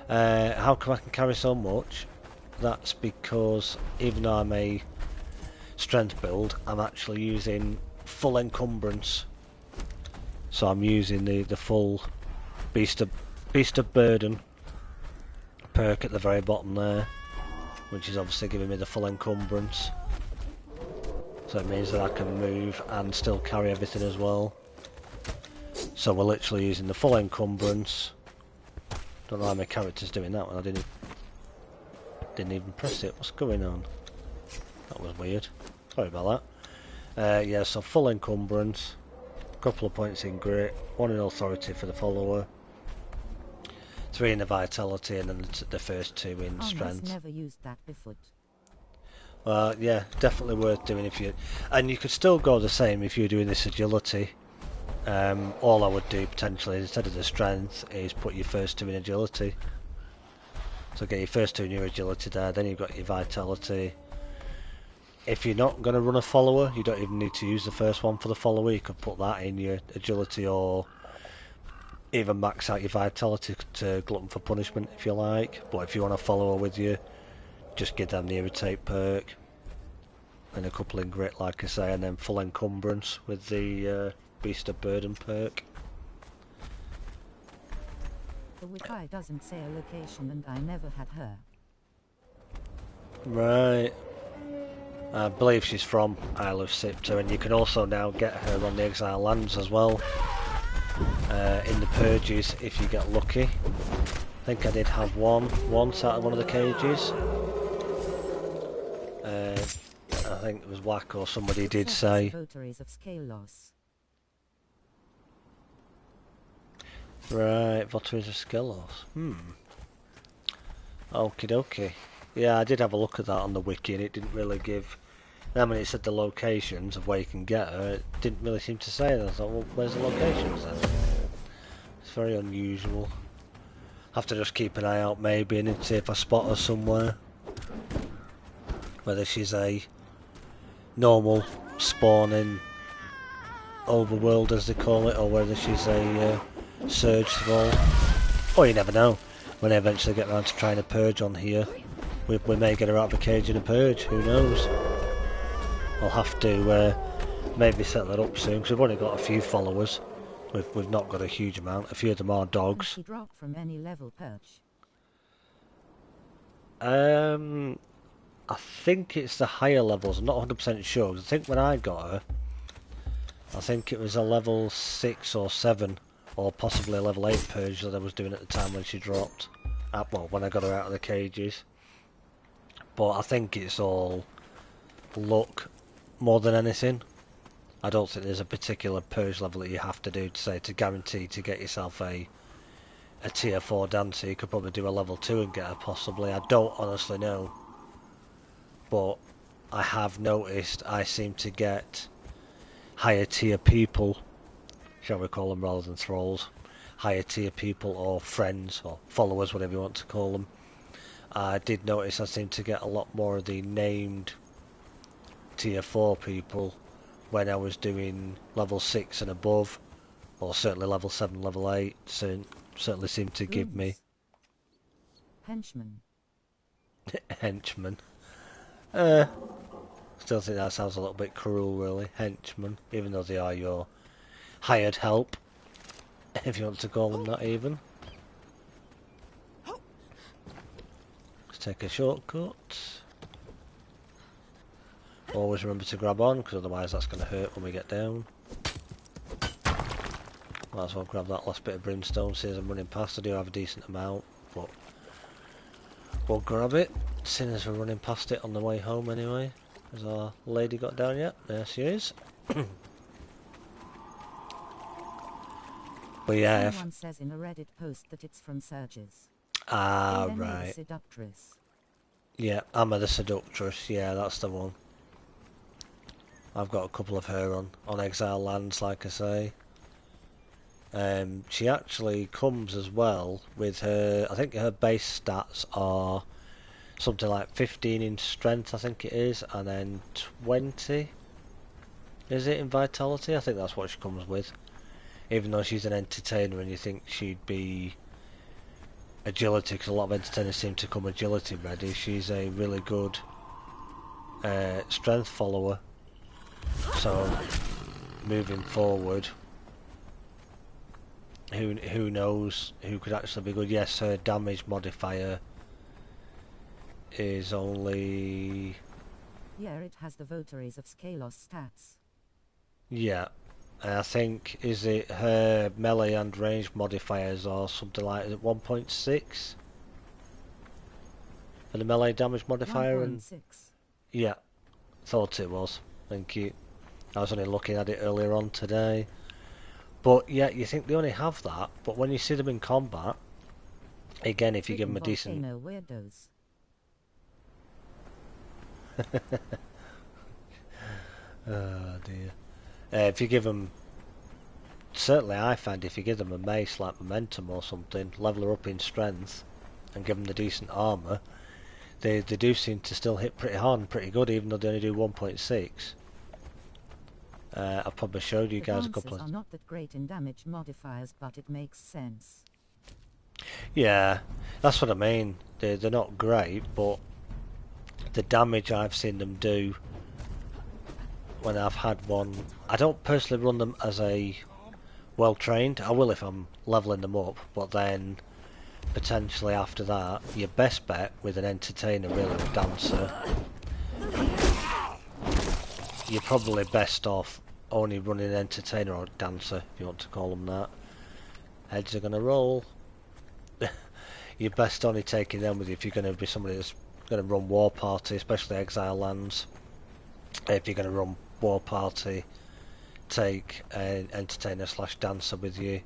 How come I can carry so much? That's because even though I'm a strength build, I'm actually using full encumbrance. So I'm using the full beast of burden, perk at the very bottom there, which is obviously giving me the full encumbrance. So it means that I can move and still carry everything as well. So we're literally using the full encumbrance. Don't know how my character's doing that one. I didn't even press it. What's going on? That was weird. Sorry about that. Yeah, so full encumbrance. Couple of points in grit. 1 in authority for the follower. 3 in the vitality, and then the first 2 in strength. Never used that before. Well, yeah, definitely worth doing if you... And you could still go the same if you're doing this agility. All I would do potentially, instead of the strength, is put your first 2 in agility. So get your first 2 in your agility there, then you've got your vitality. If you're not going to run a follower, you don't even need to use the first one for the follower. You could put that in your agility, or even max out your vitality to glutton for punishment if you like. But if you want a follower with you, just give them the irritate perk and a couple in grit, like I say, and then full encumbrance with the beast of burden perk. The Wi-Fi doesn't say a location, and I never had her. Right. I believe she's from Isle of SIPTAH, and you can also now get her on the Exile lands as well. In the purges if you get lucky. I think I did have one once out of one of the cages. I think it was Whack or somebody did say. Votaries of scale loss. Right, votaries of scale loss. Okie dokie. Yeah, I did have a look at that on the wiki, and it didn't really give... I mean, it said the locations of where you can get her. It didn't really seem to say that. I thought, well, where's the locations then? It's very unusual. Have to just keep an eye out maybe and see if I spot her somewhere. Whether she's a normal spawning overworld, as they call it, or whether she's a surge thrall. Or you never know. When I eventually get around to trying a purge on here, we may get her out of a cage in a purge. Who knows? I'll have to maybe set that up soon, because we've only got a few followers. We've not got a huge amount. A few of them are dogs. She dropped from any level perch. I think it's the higher levels. I'm not 100% sure. I think when I got her, I think it was a level 6 or 7, or possibly a level 8 purge that I was doing at the time when she dropped. Well, when I got her out of the cages. But I think it's all luck more than anything. I don't think there's a particular purge level that you have to do to guarantee to get yourself a tier 4 dancer. You could probably do a level 2 and get her possibly. I don't honestly know. But I have noticed I seem to get higher tier people, shall we call them, rather than thralls. Higher tier people or friends or followers, whatever you want to call them. I did notice I seem to get a lot more of the named tier 4 people when I was doing level 6 and above, or certainly level 7, level 8, certainly seemed to give me... Henchman. Henchman. Still think that sounds a little bit cruel, really. Henchmen, even though they are your hired help, if you want to call them that even. Let's take a shortcut. Always remember to grab on, because otherwise that's going to hurt when we get down. Might as well grab that last bit of brimstone, see as I'm running past. I do have a decent amount, but we'll grab it, seeing as we're running past it on the way home anyway. Has our lady got down yet? There she is. But yeah, Someone says in a Reddit post that it's from Surges. Ah, Elena right. the Seductress. Yeah, Amma the Seductress. Yeah, that's the one. I've got a couple of her on Exile lands, like I say. She actually comes as well with her... I think her base stats are something like 15 in strength, I think it is, and then 20, is it, in vitality? I think that's what she comes with. Even though she's an entertainer and you think she'd be agility, because a lot of entertainers seem to come agility ready, she's a really good strength follower. So moving forward, who knows who could actually be good. Yes, her damage modifier is only... Yeah, it has the votaries of Scalos stats. Yeah. I think, is it her melee and range modifiers or something like, is it 1.6? For the melee damage modifier? 1.6. Yeah, thought it was. Thank you. I was only looking at it earlier on today. But yeah, you think they only have that, but when you see them in combat, again, if you give them a decent... Weirdos. Oh dear. If you give them... Certainly I find if you give them a mace like Momentum or something, level her up in strength, and give them the decent armour, they do seem to still hit pretty hard and pretty good, even though they only do 1.6. I probably showed you guys a couple of... are not that great in damage modifiers, but it makes sense. Yeah, that's what I mean. They're not great, but the damage I've seen them do when I've had one... I don't personally run them as a well-trained. I will if I'm levelling them up, but then potentially after that, your best bet with an entertainer, really, a dancer, you're probably best off only running an entertainer or dancer, if you want to call them that. Heads are going to roll. You're best only taking them with you if you're going to be somebody that's going to run War Party, especially Exile Lands. If you're going to run War Party, take an entertainer / dancer with you,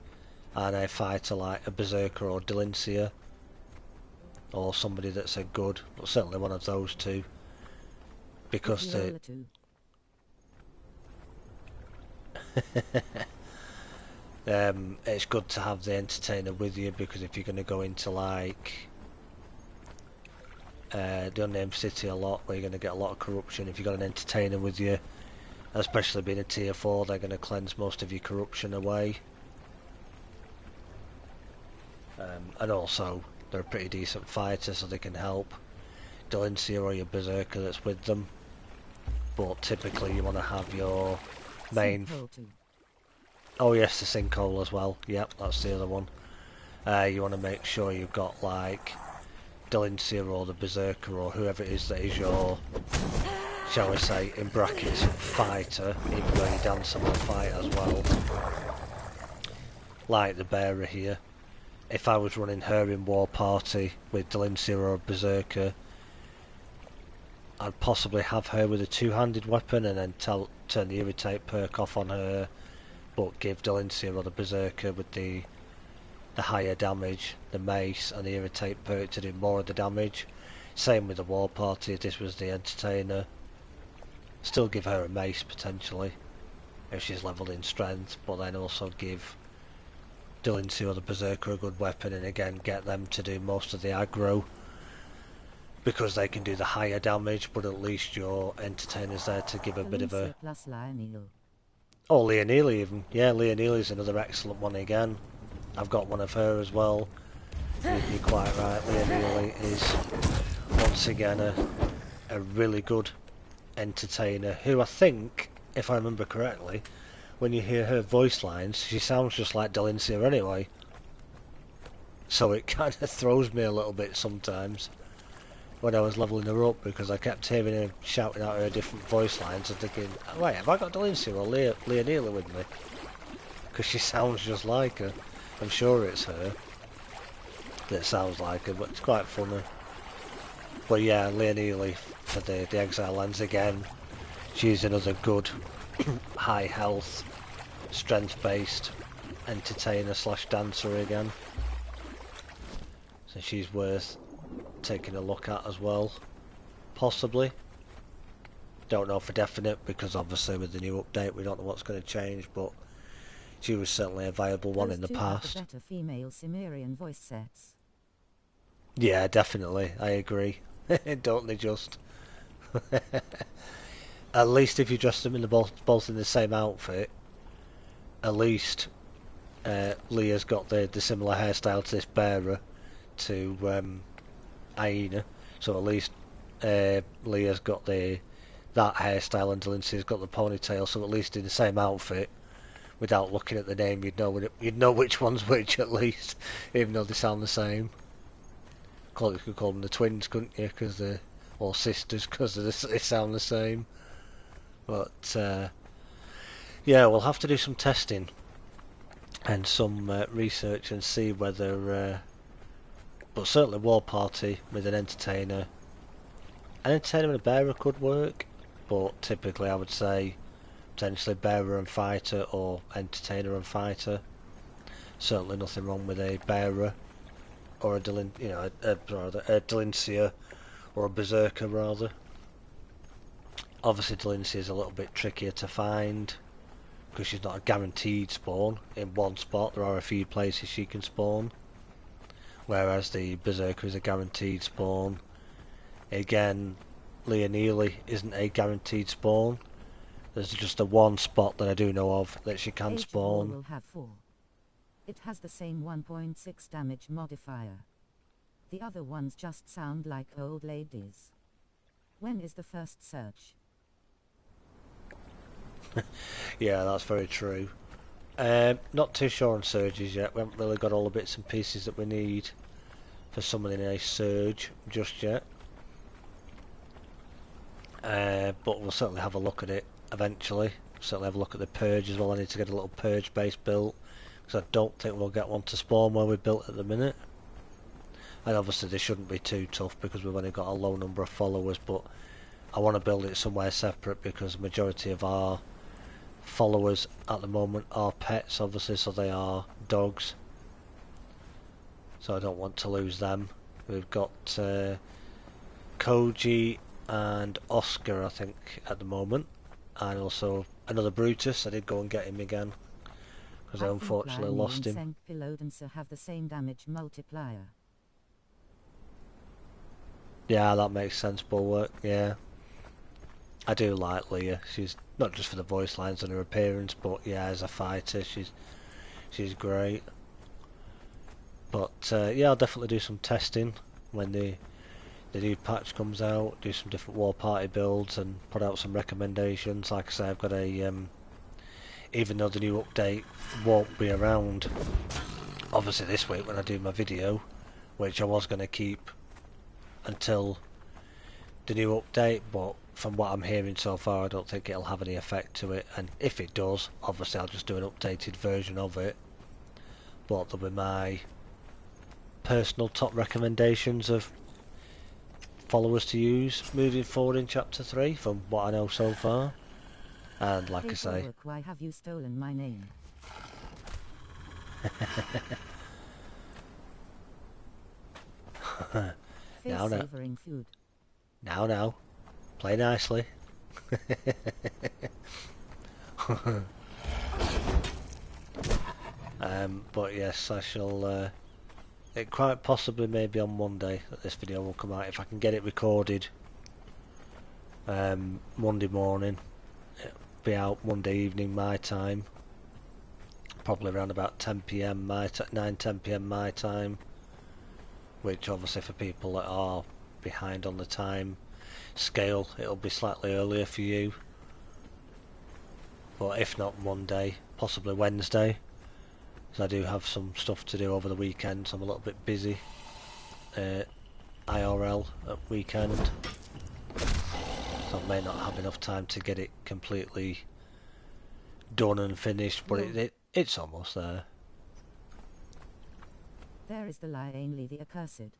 and a fighter like a Berserker or Delincia, or somebody that's a good, but certainly one of those two, because they... it's good to have the entertainer with you, because if you're going to go into like the Unnamed City a lot, where you're going to get a lot of corruption, if you've got an entertainer with you, especially being a tier 4, they're going to cleanse most of your corruption away. And also, they're a pretty decent fighter, so they can help Delincia or your Berserker that's with them. But typically you want to have your main... Oh yes, the Sinkhole as well. Yep, that's the other one. You want to make sure you've got like Delincia or the Berserker or whoever it is that is your, shall we say, in brackets, fighter, even though you dancer will fight as well. Like the Bearer here. If I was running her in War Party with Delincia or Berserker, I'd possibly have her with a two-handed weapon and then turn the Irritate perk off on her, but give Delincia or the Berserker with the higher damage, the Mace and the Irritate perk to do more of the damage. Same with the War Party if this was the Entertainer. Still give her a Mace potentially, if she's leveled in Strength, but then also give Delincia or the Berserker a good weapon, and again get them to do most of the aggro, because they can do the higher damage, but at least your Entertainer's there to give a bit of a... Oh, Leonela even. Yeah, Leonela's another excellent one again. I've got one of her as well. You're quite right, Leonela is once again a really good Entertainer, who I think, if I remember correctly, when you hear her voice lines, she sounds just like Delincia anyway. So it kind of throws me a little bit sometimes when I was levelling her up, because I kept hearing her shouting out her different voice lines and thinking, wait, have I got Delincia or Leonela with me? Because she sounds just like her. I'm sure it's her that sounds like her, but it's quite funny. But yeah, Leonela for the Exile Lands again, she's another good high health, strength based Entertainer / dancer again. So she's worth taking a look at as well, possibly. Don't know for definite, because obviously with the new update we don't know what's going to change, but she was certainly a viable one in the past. The better female Cimmerian voice sets. Yeah, definitely, I agree. Don't they just? At least if you dress them in both in the same outfit, at least Leah's got the similar hairstyle to this Bearer, to Aina, so at least Leah's got that hairstyle and Delincia's got the ponytail, so at least in the same outfit, without looking at the name, you'd know which one's which at least, even though they sound the same. You could call them the twins, couldn't you? Because they're or sisters, because they sound the same. But yeah, we'll have to do some testing and some research and see whether. But certainly, war party with an entertainer. An entertainer and a bearer could work, but typically I would say potentially bearer and fighter, or entertainer and fighter. Certainly nothing wrong with a bearer or a Delincia or a berserker rather. Obviously Delincia is a little bit trickier to find because she's not a guaranteed spawn in one spot. There are a few places she can spawn, whereas the berserker is a guaranteed spawn. Again, Leonili isn't a guaranteed spawn. There's just the one spot that I do know of that she can spawn. Will have 4. It has the same 1.6 damage modifier. The other ones just sound like old ladies. When is the first search? Yeah, that's very true. Not too sure on surges yet. We haven't really got all the bits and pieces that we need for summoning a surge just yet. But we'll certainly have a look at it eventually. Certainly have a look at the purge as well. I need to get a little purge base built, because I don't think we'll get one to spawn where we're built at the minute. And obviously they shouldn't be too tough because we've only got a low number of followers, but I want to build it somewhere separate because the majority of our followers at the moment are pets, obviously, so they are dogs. So I don't want to lose them. We've got Koji and Oscar, I think, at the moment, and also another Brutus. I did go and get him again because I unfortunately lost him. Have the same damage multiplier. Yeah, that makes sense, Bulwark. Yeah, I do like Leah. She's not just for the voice lines and her appearance, but yeah, as a fighter, she's great. But yeah, I'll definitely do some testing when the new patch comes out. Do some different war party builds and put out some recommendations. Like I say, I've got a even though the new update won't be around, obviously this week when I do my video, which I was going to keep until the new update, but from what I'm hearing so far I don't think it'll have any effect to it, and if it does, obviously I'll just do an updated version of it. But there'll be my personal top recommendations of followers to use moving forward in chapter 3 from what I know so far. And like I say, why have you stolen my name? now, savoring food. Now, play nicely. But yes, I shall. It quite possibly maybe on Monday that this video will come out if I can get it recorded. Monday morning, it'll be out Monday evening my time. Probably around about 10 PM my 9-10 PM my time. Which obviously for people that are behind on the time scale, it'll be slightly earlier for you. But if not Monday, possibly Wednesday, because I do have some stuff to do over the weekend, so I'm a little bit busy IRL at weekend, so I may not have enough time to get it completely done and finished, but it's almost there. There is the Lianely the Accursed.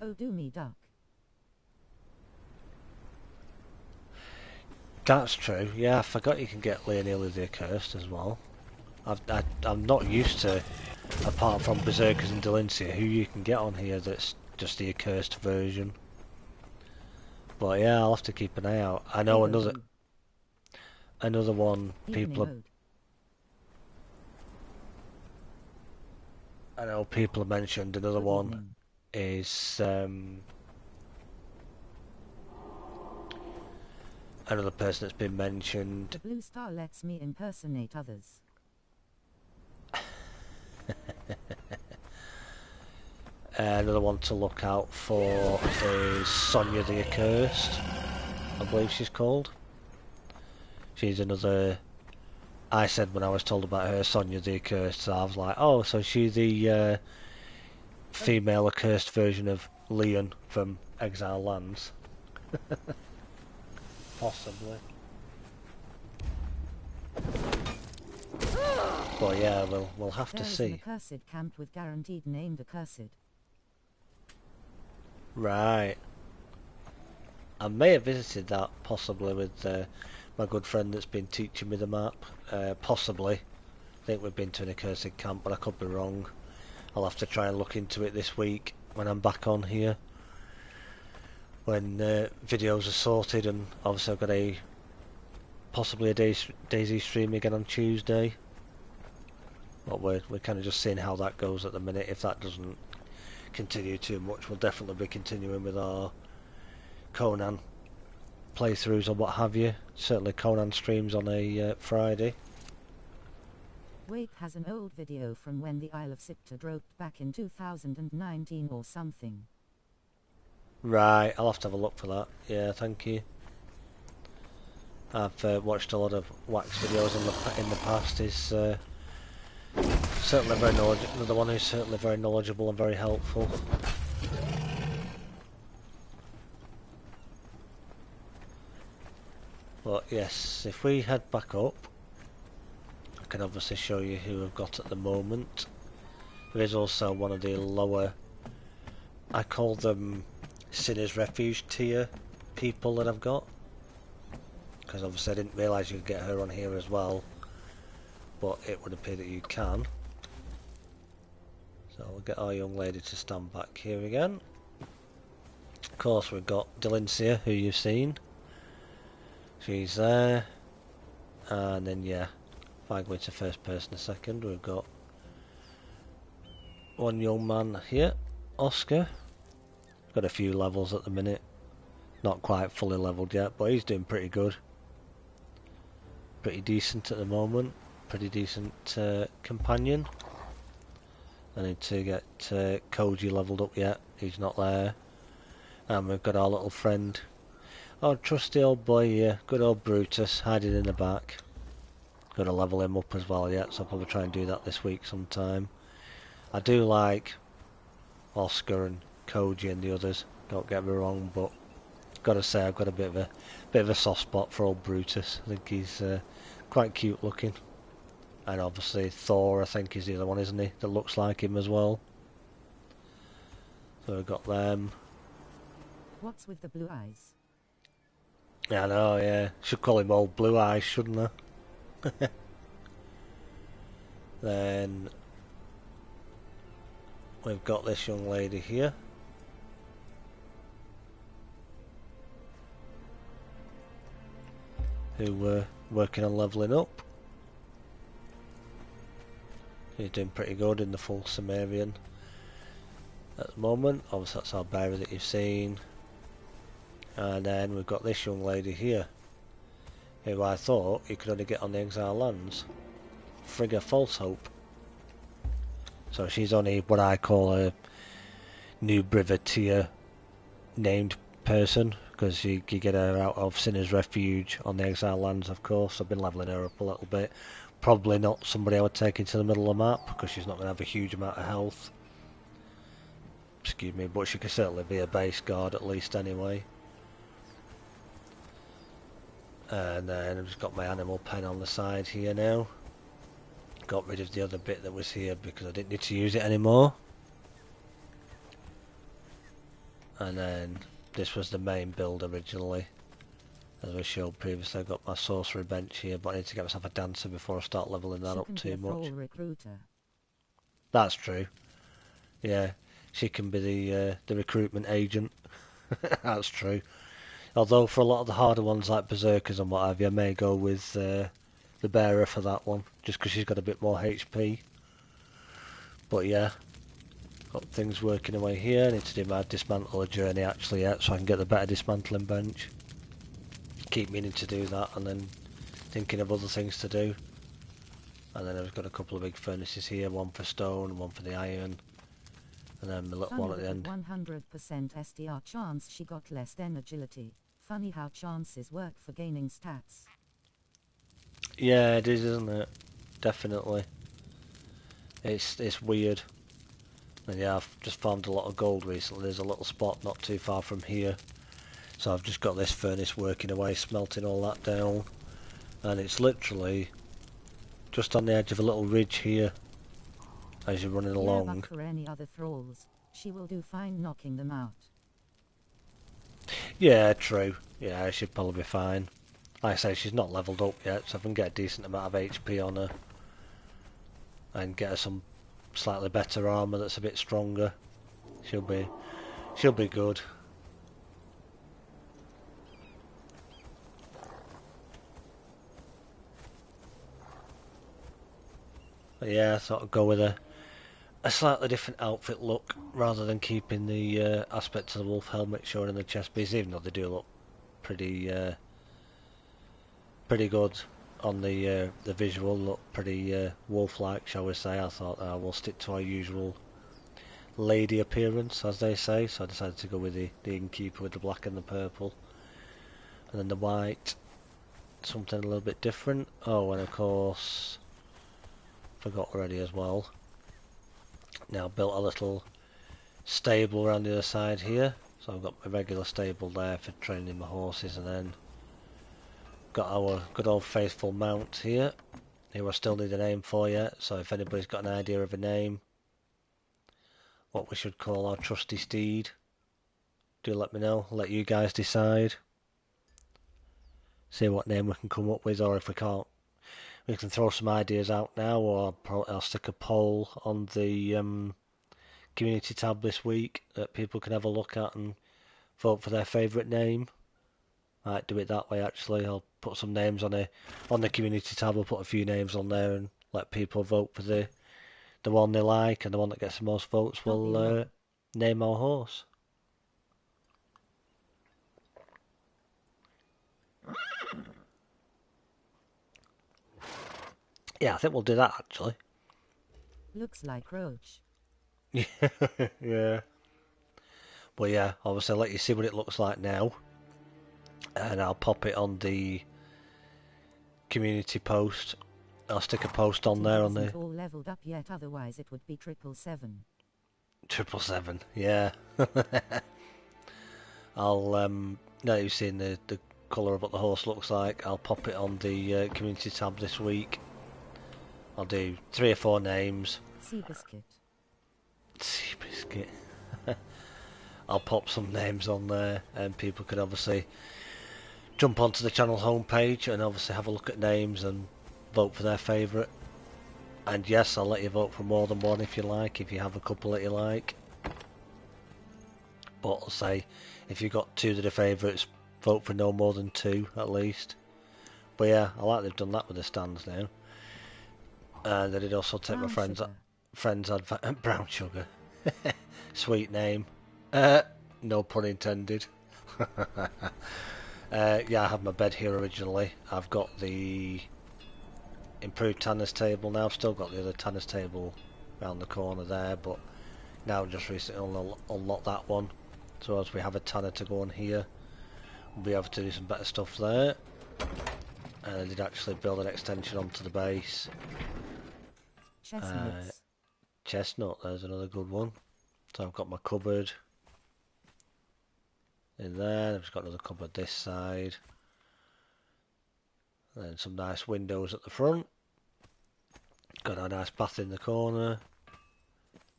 Oh, do me duck. That's true, yeah, I forgot you can get Leonili the Accursed as well. I'm not used to, apart from Berserkers and Delincia, who you can get on here that's just the Accursed version. But yeah, I'll have to keep an eye out. I know another one people have mentioned. Another one is another person that's been mentioned. The blue star lets me impersonate others. Another one to look out for is Sonia the Accursed, I believe she's called. She's another I said when I was told about her, Sonia the Accursed, so I was like, oh, so she's the female accursed version of Leon from Exile Lands. Possibly. But yeah, we'll have to see. There is an accursed camp with guaranteed named accursed. Right. I may have visited that possibly with my good friend that's been teaching me the map. Possibly. I think we've been to an accursed camp, but I could be wrong. I'll have to try and look into it this week when I'm back on here. When videos are sorted, and obviously I've got possibly a DayZ stream again on Tuesday. But we're kind of just seeing how that goes at the minute. If that doesn't continue too much, we'll definitely be continuing with our Conan playthroughs or what have you. Certainly Conan streams on a Friday. Wake has an old video from when the Isle of SIPTAH dropped back in 2019 or something. Right, I'll have to have a look for that. Yeah, thank you. I've watched a lot of Wax videos in the past. He's certainly very knowledgeable. Another one who's certainly very knowledgeable and very helpful. But yes, if we head back up, I can obviously show you who we've got at the moment. There is also one of the lower, I call them Sinner's Refuge tier people that I've got. Because obviously I didn't realise you could get her on here as well. But it would appear that you can. So we'll get our young lady to stand back here again. Of course we've got Delincia, who you've seen. She's there. And then yeah, if I go into first person a second, we've got one young man here, Oscar. Got a few levels at the minute. Not quite fully leveled yet, but he's doing pretty good. Pretty decent at the moment. Pretty decent companion. I need to get Koji leveled up yet. He's not there. And we've got our little friend. Oh, trusty old boy here. Good old Brutus, hiding in the back. Got to level him up as well yet, so I'll probably try and do that this week sometime. I do like Oscar and Koji and the others, don't get me wrong, but gotta say I've got a bit of a soft spot for old Brutus. I think he's quite cute looking. And obviously Thor, I think, is the other one, isn't he? That looks like him as well. So we've got them. What's with the blue eyes? Yeah, I know, yeah. Should call him old Blue Eyes, shouldn't I? Then we've got this young lady here. Who we're working on levelling up. She's doing pretty good in the full Sumerian at the moment. Obviously that's our bearer that you've seen. And then we've got this young lady here, who I thought you could only get on the Exile Lands. Frigga False Hope. So she's only what I call a new Briver tier named person, because you get her out of Sinner's Refuge on the Exile Lands, of course. I've been levelling her up a little bit. Probably not somebody I would take into the middle of the map, because she's not going to have a huge amount of health. Excuse me, but she could certainly be a base guard at least anyway. And then I've just got my animal pen on the side here now. Got rid of the other bit that was here because I didn't need to use it anymore. And then this was the main build originally. As I showed previously, I've got my sorcery bench here, but I need to get myself a dancer before I start leveling that up too much. Recruiter. That's true. Yeah, she can be the recruitment agent. That's true. Although for a lot of the harder ones like Berserkers and what have you, I may go with the bearer for that one, just because she's got a bit more HP. But yeah, got things working away here. I need to do my dismantler journey actually yet, so I can get the better dismantling bench. Keep meaning to do that, and then thinking of other things to do. And then I've got a couple of big furnaces here, one for stone, one for the iron, and then my little one at the end. 100% STR chance she got less than agility. Funny how chances work for gaining stats. Yeah, it is, isn't it? Definitely. It's weird. And yeah, I've just found a lot of gold recently. There's a little spot not too far from here. So I've just got this furnace working away, smelting all that down. And it's literally just on the edge of a little ridge here as you're running Yeah, but along. for any other thralls, she will do fine knocking them out. Yeah, true. Yeah, she should probably be fine. Like I say, she's not leveled up yet, so if I can get a decent amount of HP on her and get her some slightly better armour that's a bit stronger, she'll be good. But yeah, I thought I'd go with a slightly different outfit look rather than keeping the aspect of the wolf helmet showing in the chest piece, even though they do look pretty pretty good on the visual, look pretty wolf-like, shall we say. I thought we'll stick to our usual lady appearance, as they say, so I decided to go with the innkeeper with the black and the purple, and then the white, something a little bit different. Oh, and of course, forgot already as well. Now built a little stable around the other side here, so I've got my regular stable there for training my horses, and then got our good old faithful mount here, who I still need a name for yet, so if anybody's got an idea of a name, what we should call our trusty steed, do let me know. I'll let you guys decide. See what name we can come up with, or if we can't, we can throw some ideas out now, or I'll stick a poll on the community tab this week that people can have a look at and vote for their favourite name. Might do it that way actually. I'll put some names on the community tab. I'll put a few names on there and let people vote for the one they like, and the one that gets the most votes will name our horse. Yeah, I think we'll do that actually. Looks like roach. Yeah. Well, yeah, obviously I'll let you see what it looks like now, and I'll pop it on the community post. I'll stick a post on there on the Isn't all leveled up yet, otherwise it would be 777. 777. Yeah. I'll now you've seen the colour of what the horse looks like. I'll pop it on the community tab this week. I'll do 3 or 4 names. Seabiscuit. Seabiscuit. I'll pop some names on there, and people can obviously jump onto the channel homepage and obviously have a look at names and vote for their favourite. And yes, I'll let you vote for more than one if you like, if you have a couple that you like. But I'll say, if you've got 2 that are favourites, vote for no more than 2 at least. But yeah, I like they've done that with the stands now. And I did also take my friend's advice. Brown sugar. Sweet name. No pun intended. Yeah, I had my bed here originally. I've got the improved tanner's table now. I've still got the other tanner's table around the corner there, but now just recently unlocked that one. So as we have a tanner to go on here, we'll be able to do some better stuff there. And I did actually build an extension onto the base. Chestnuts. Chestnut, there's another good one. So I've got my cupboard in there. I've just got another cupboard this side. And then some nice windows at the front. Got a nice bath in the corner.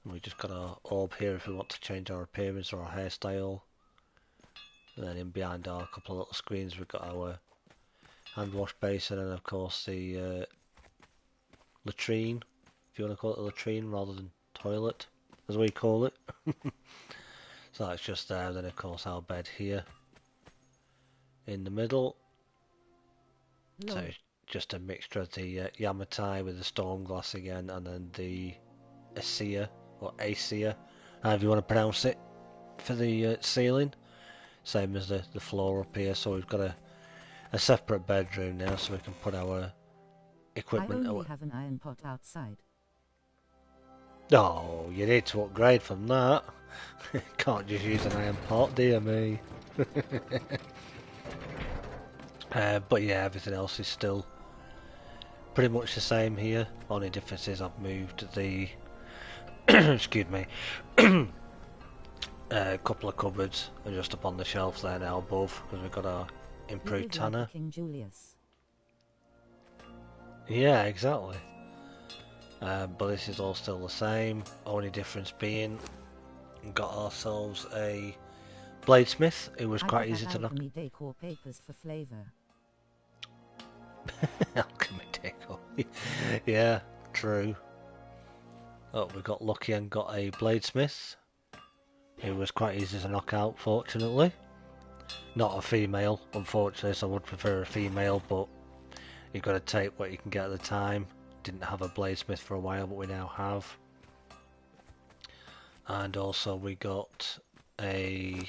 And we just got our orb here if we want to change our appearance or our hairstyle. And then in behind our couple of little screens we've got our hand wash basin and of course the latrine, if you want to call it a latrine rather than toilet, as we call it. So that's just there. Then of course our bed here in the middle. So it's just a mixture of the Yamatai with the storm glass again, and then the Acia or Acia, however you want to pronounce it, for the ceiling. Same as the floor up here. So we've got a separate bedroom now, so we can put our equipment. I only have an iron pot outside. Oh, you need to upgrade from that. Can't just use an iron pot, dear me. But yeah, everything else is still pretty much the same here. Only difference is I've moved the excuse me, a couple of cupboards are just up on the shelves there now above because we've got our improved tanner. Like King Julius. Yeah, exactly. But this is all still the same. Only difference being, we got ourselves a bladesmith. It was quite easy to knock. Alchemy decor papers for flavour. Alchemy decor. Yeah, true. Oh, we got lucky and got a bladesmith. It was quite easy to knock out, fortunately. Not a female, unfortunately, so I would prefer a female, but you've got to take what you can get at the time. Didn't have a bladesmith for a while, but we now have. And also we got a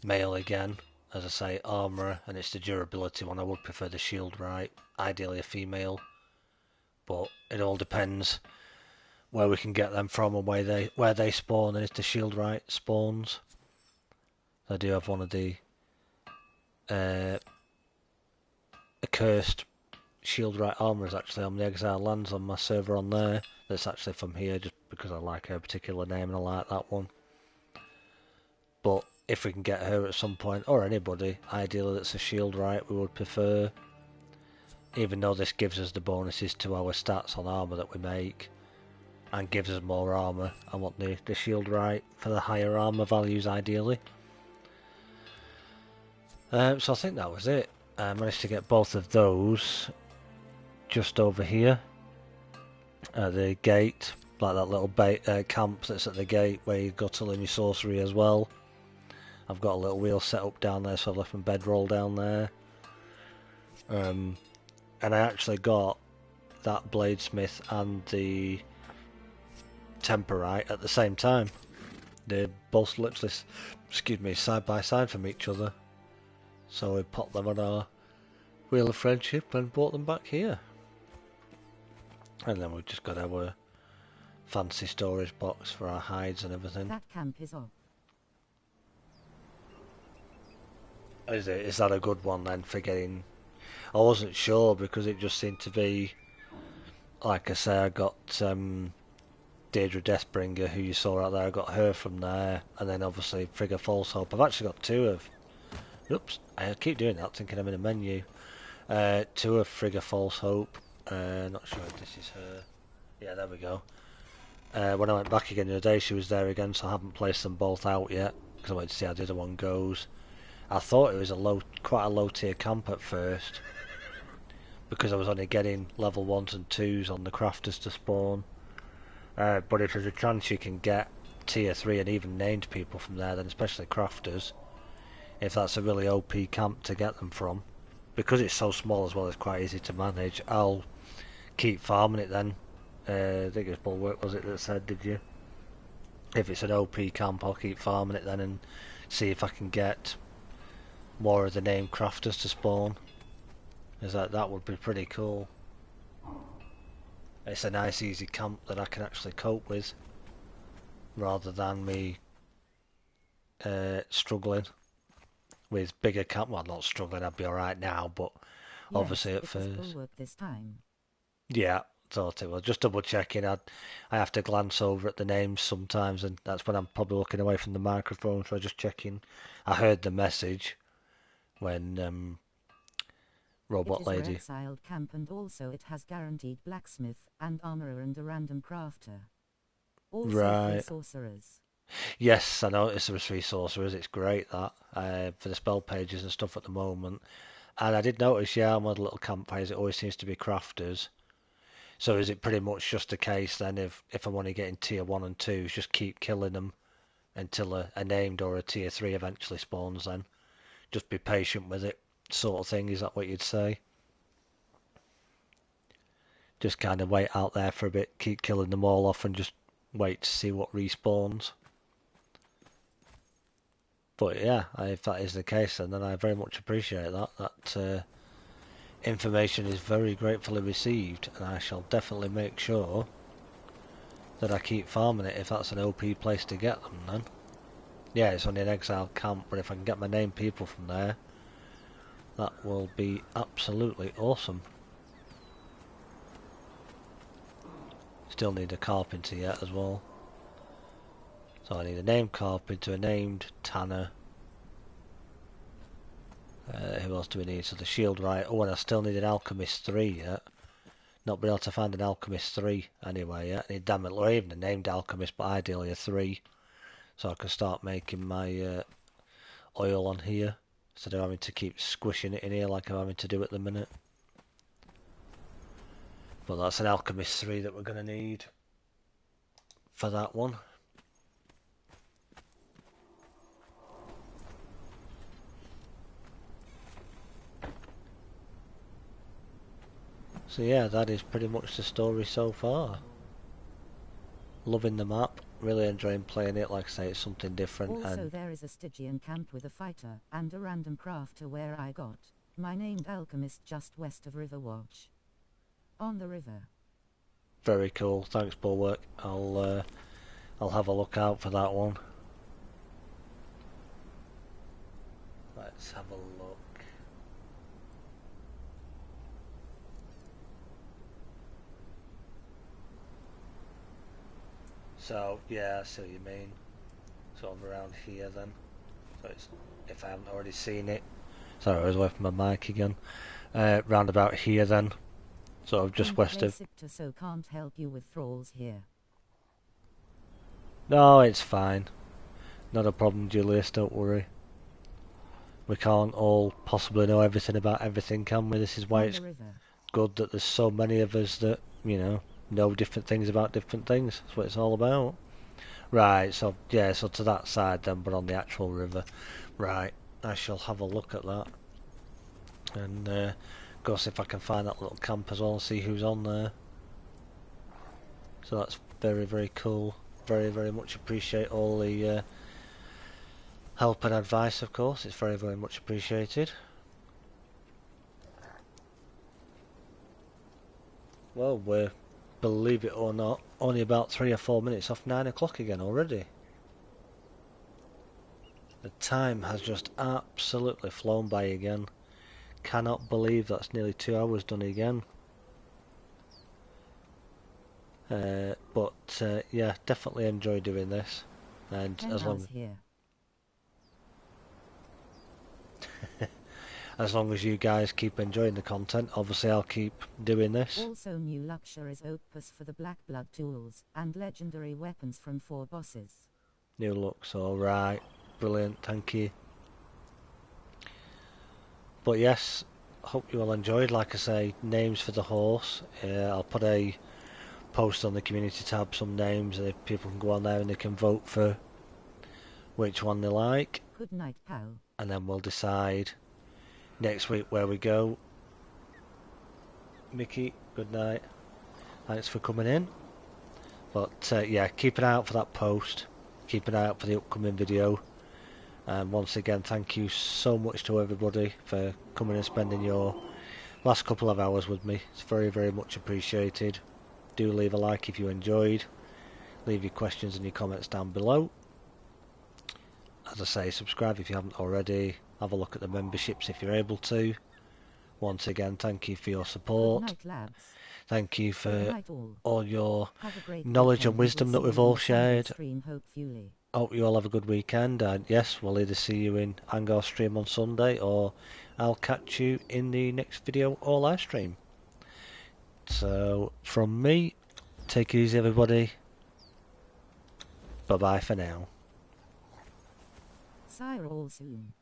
male again, as I say, armourer, and it's the durability one. I would prefer the shield right, ideally a female, but it all depends where we can get them from and where they spawn, and it's the shield right spawns. I do have one of the accursed shield right armourers actually on the Exile Lands on my server on there. That's actually from here just because I like her particular name and I like that one. But if we can get her at some point, or anybody, ideally that's a shield right, we would prefer. Even though this gives us the bonuses to our stats on armour that we make, and gives us more armour, I want the shield right for the higher armour values ideally. So I think that was it. I managed to get both of those just over here at the gate, like that little camp that's at the gate where you've got to learn your sorcery as well. I've got a little wheel set up down there, so I've left my bedroll down there. And I actually got that bladesmith and the temperite at the same time. They're both literally, excuse me, side by side from each other. So we popped them on our wheel of friendship and brought them back here. And then we've just got our fancy storage box for our hides and everything. That camp is up. Is it? Is that a good one then for getting... I wasn't sure because it just seemed to be... Like I say, I got Deirdre Deathbringer, who you saw out there. I got her from there. And then obviously Frigga False Hope. I've actually got two of... Oops, I keep doing that thinking I'm in a menu. Two of Frigga False Hope. Not sure if this is her. Yeah, there we go. When I went back again the other day, she was there again, so I haven't placed them both out yet because I wanted to see how the other one goes. I thought it was quite a low tier camp at first because I was only getting level 1s and 2s on the crafters to spawn. But if there's a chance you can get tier 3 and even named people from there, then especially crafters, if that's a really OP camp to get them from, because it's so small as well, it's quite easy to manage. I'll keep farming it then. I think it was Bulwark, was it, that said, did you? If it's an OP camp, I'll keep farming it then and see if I can get more of the named crafters to spawn. Is that would be pretty cool. It's a nice easy camp that I can actually cope with, rather than me struggling with bigger camp. Well, not struggling, I'd be alright now, but Yes, obviously at first. Bulwark this time. Yeah, thought it was. Just double checking. I have to glance over at the names sometimes, and that's when I'm probably looking away from the microphone, so I'm just checking. I heard the message when Robot Lady. It is your exiled camp, and also it has guaranteed blacksmith and armorer and a random crafter. Also Right. 3 sorcerers. Yes, I noticed there was 3 sorcerers. It's great that for the spell pages and stuff at the moment. And I did notice, yeah, on my little campfires, it always seems to be crafters. So is it pretty much just a case then if I'm only getting tier 1 and 2s, just keep killing them until a named or a tier 3 eventually spawns then? Just be patient with it, sort of thing, is that what you'd say? Just kind of wait out there for a bit, keep killing them all off and just wait to see what respawns. But yeah, if that is the case, then I very much appreciate that. That information is very gratefully received, and I shall definitely make sure that I keep farming it if that's an OP place to get them then. Yeah, it's only an exile camp, but if I can get my named people from there, that will be absolutely awesome. still need a carpenter yet as well. So I need a named carpenter, a named tanner. Who else do we need? So the shield right. Oh, and I still need an alchemist 3 yet. Not been able to find an alchemist 3 anyway yet. I need damn it, or even a named alchemist, but ideally a 3. So I can start making my oil on here. Instead of having to keep squishing it in here like I'm having to do at the minute. But that's an alchemist 3 that we're going to need for that one. So yeah, that is pretty much the story so far. Loving the map, really enjoying playing it. Like I say, it's something different. Also, and there is a Stygian camp with a fighter and a random crafter where I got my named alchemist just west of Riverwatch. On the river. Very cool. Thanks, Bulwark. I'll have a look out for that one. Let's have a look. So yeah, I see what you mean. Sort of around here then. So it's, if I haven't already seen it. Sorry, I was away from my mic again. Round about here then. Sort of just west of. SIPTAH, so can't help you with thralls here. No, it's fine. Not a problem, Julius, don't worry. We can't all possibly know everything about everything, can we? This is why it's good that there's so many of us that, you know different things about different things. That's what it's all about. Right, so yeah, so to that side then, but on the actual river. Right, I shall have a look at that. And go see if I can find that little camp as well and see who's on there. So that's very, very cool. Very, very much appreciate all the help and advice, of course. It's very, very much appreciated. Well, we're, believe it or not, only about 3 or 4 minutes off 9 o'clock again already. The time has just absolutely flown by again. Cannot believe that's nearly 2 hours done again. But yeah, definitely enjoy doing this. And as long as long as you guys keep enjoying the content, obviously I'll keep doing this. Also, new luxuries opus for the Black Blood tools and legendary weapons from 4 bosses. New looks, alright. Brilliant, thank you. But yes, hope you all enjoyed. Like I say, names for the horse. I'll put a post on the community tab, some names, and if people can go on there and they can vote for which one they like. Good night, pal. And then we'll decide next week where we go. Mickey, good night. Thanks for coming in. But yeah, keep an eye out for that post. Keep an eye out for the upcoming video. And once again, thank you so much to everybody for coming and spending your last couple of hours with me. It's very, very much appreciated. Do leave a like if you enjoyed. Leave your questions and your comments down below. As I say, subscribe if you haven't already. Have a look at the memberships if you're able to. Once again, thank you for your support. Good night, lads. Thank you for all your Have knowledge and wisdom that we've all shared. Stream, Hope you all have a good weekend, and yes, we'll either see you in Angor stream on Sunday, or I'll catch you in the next video or live stream. So, from me, take it easy everybody. Bye bye for now. See you all soon.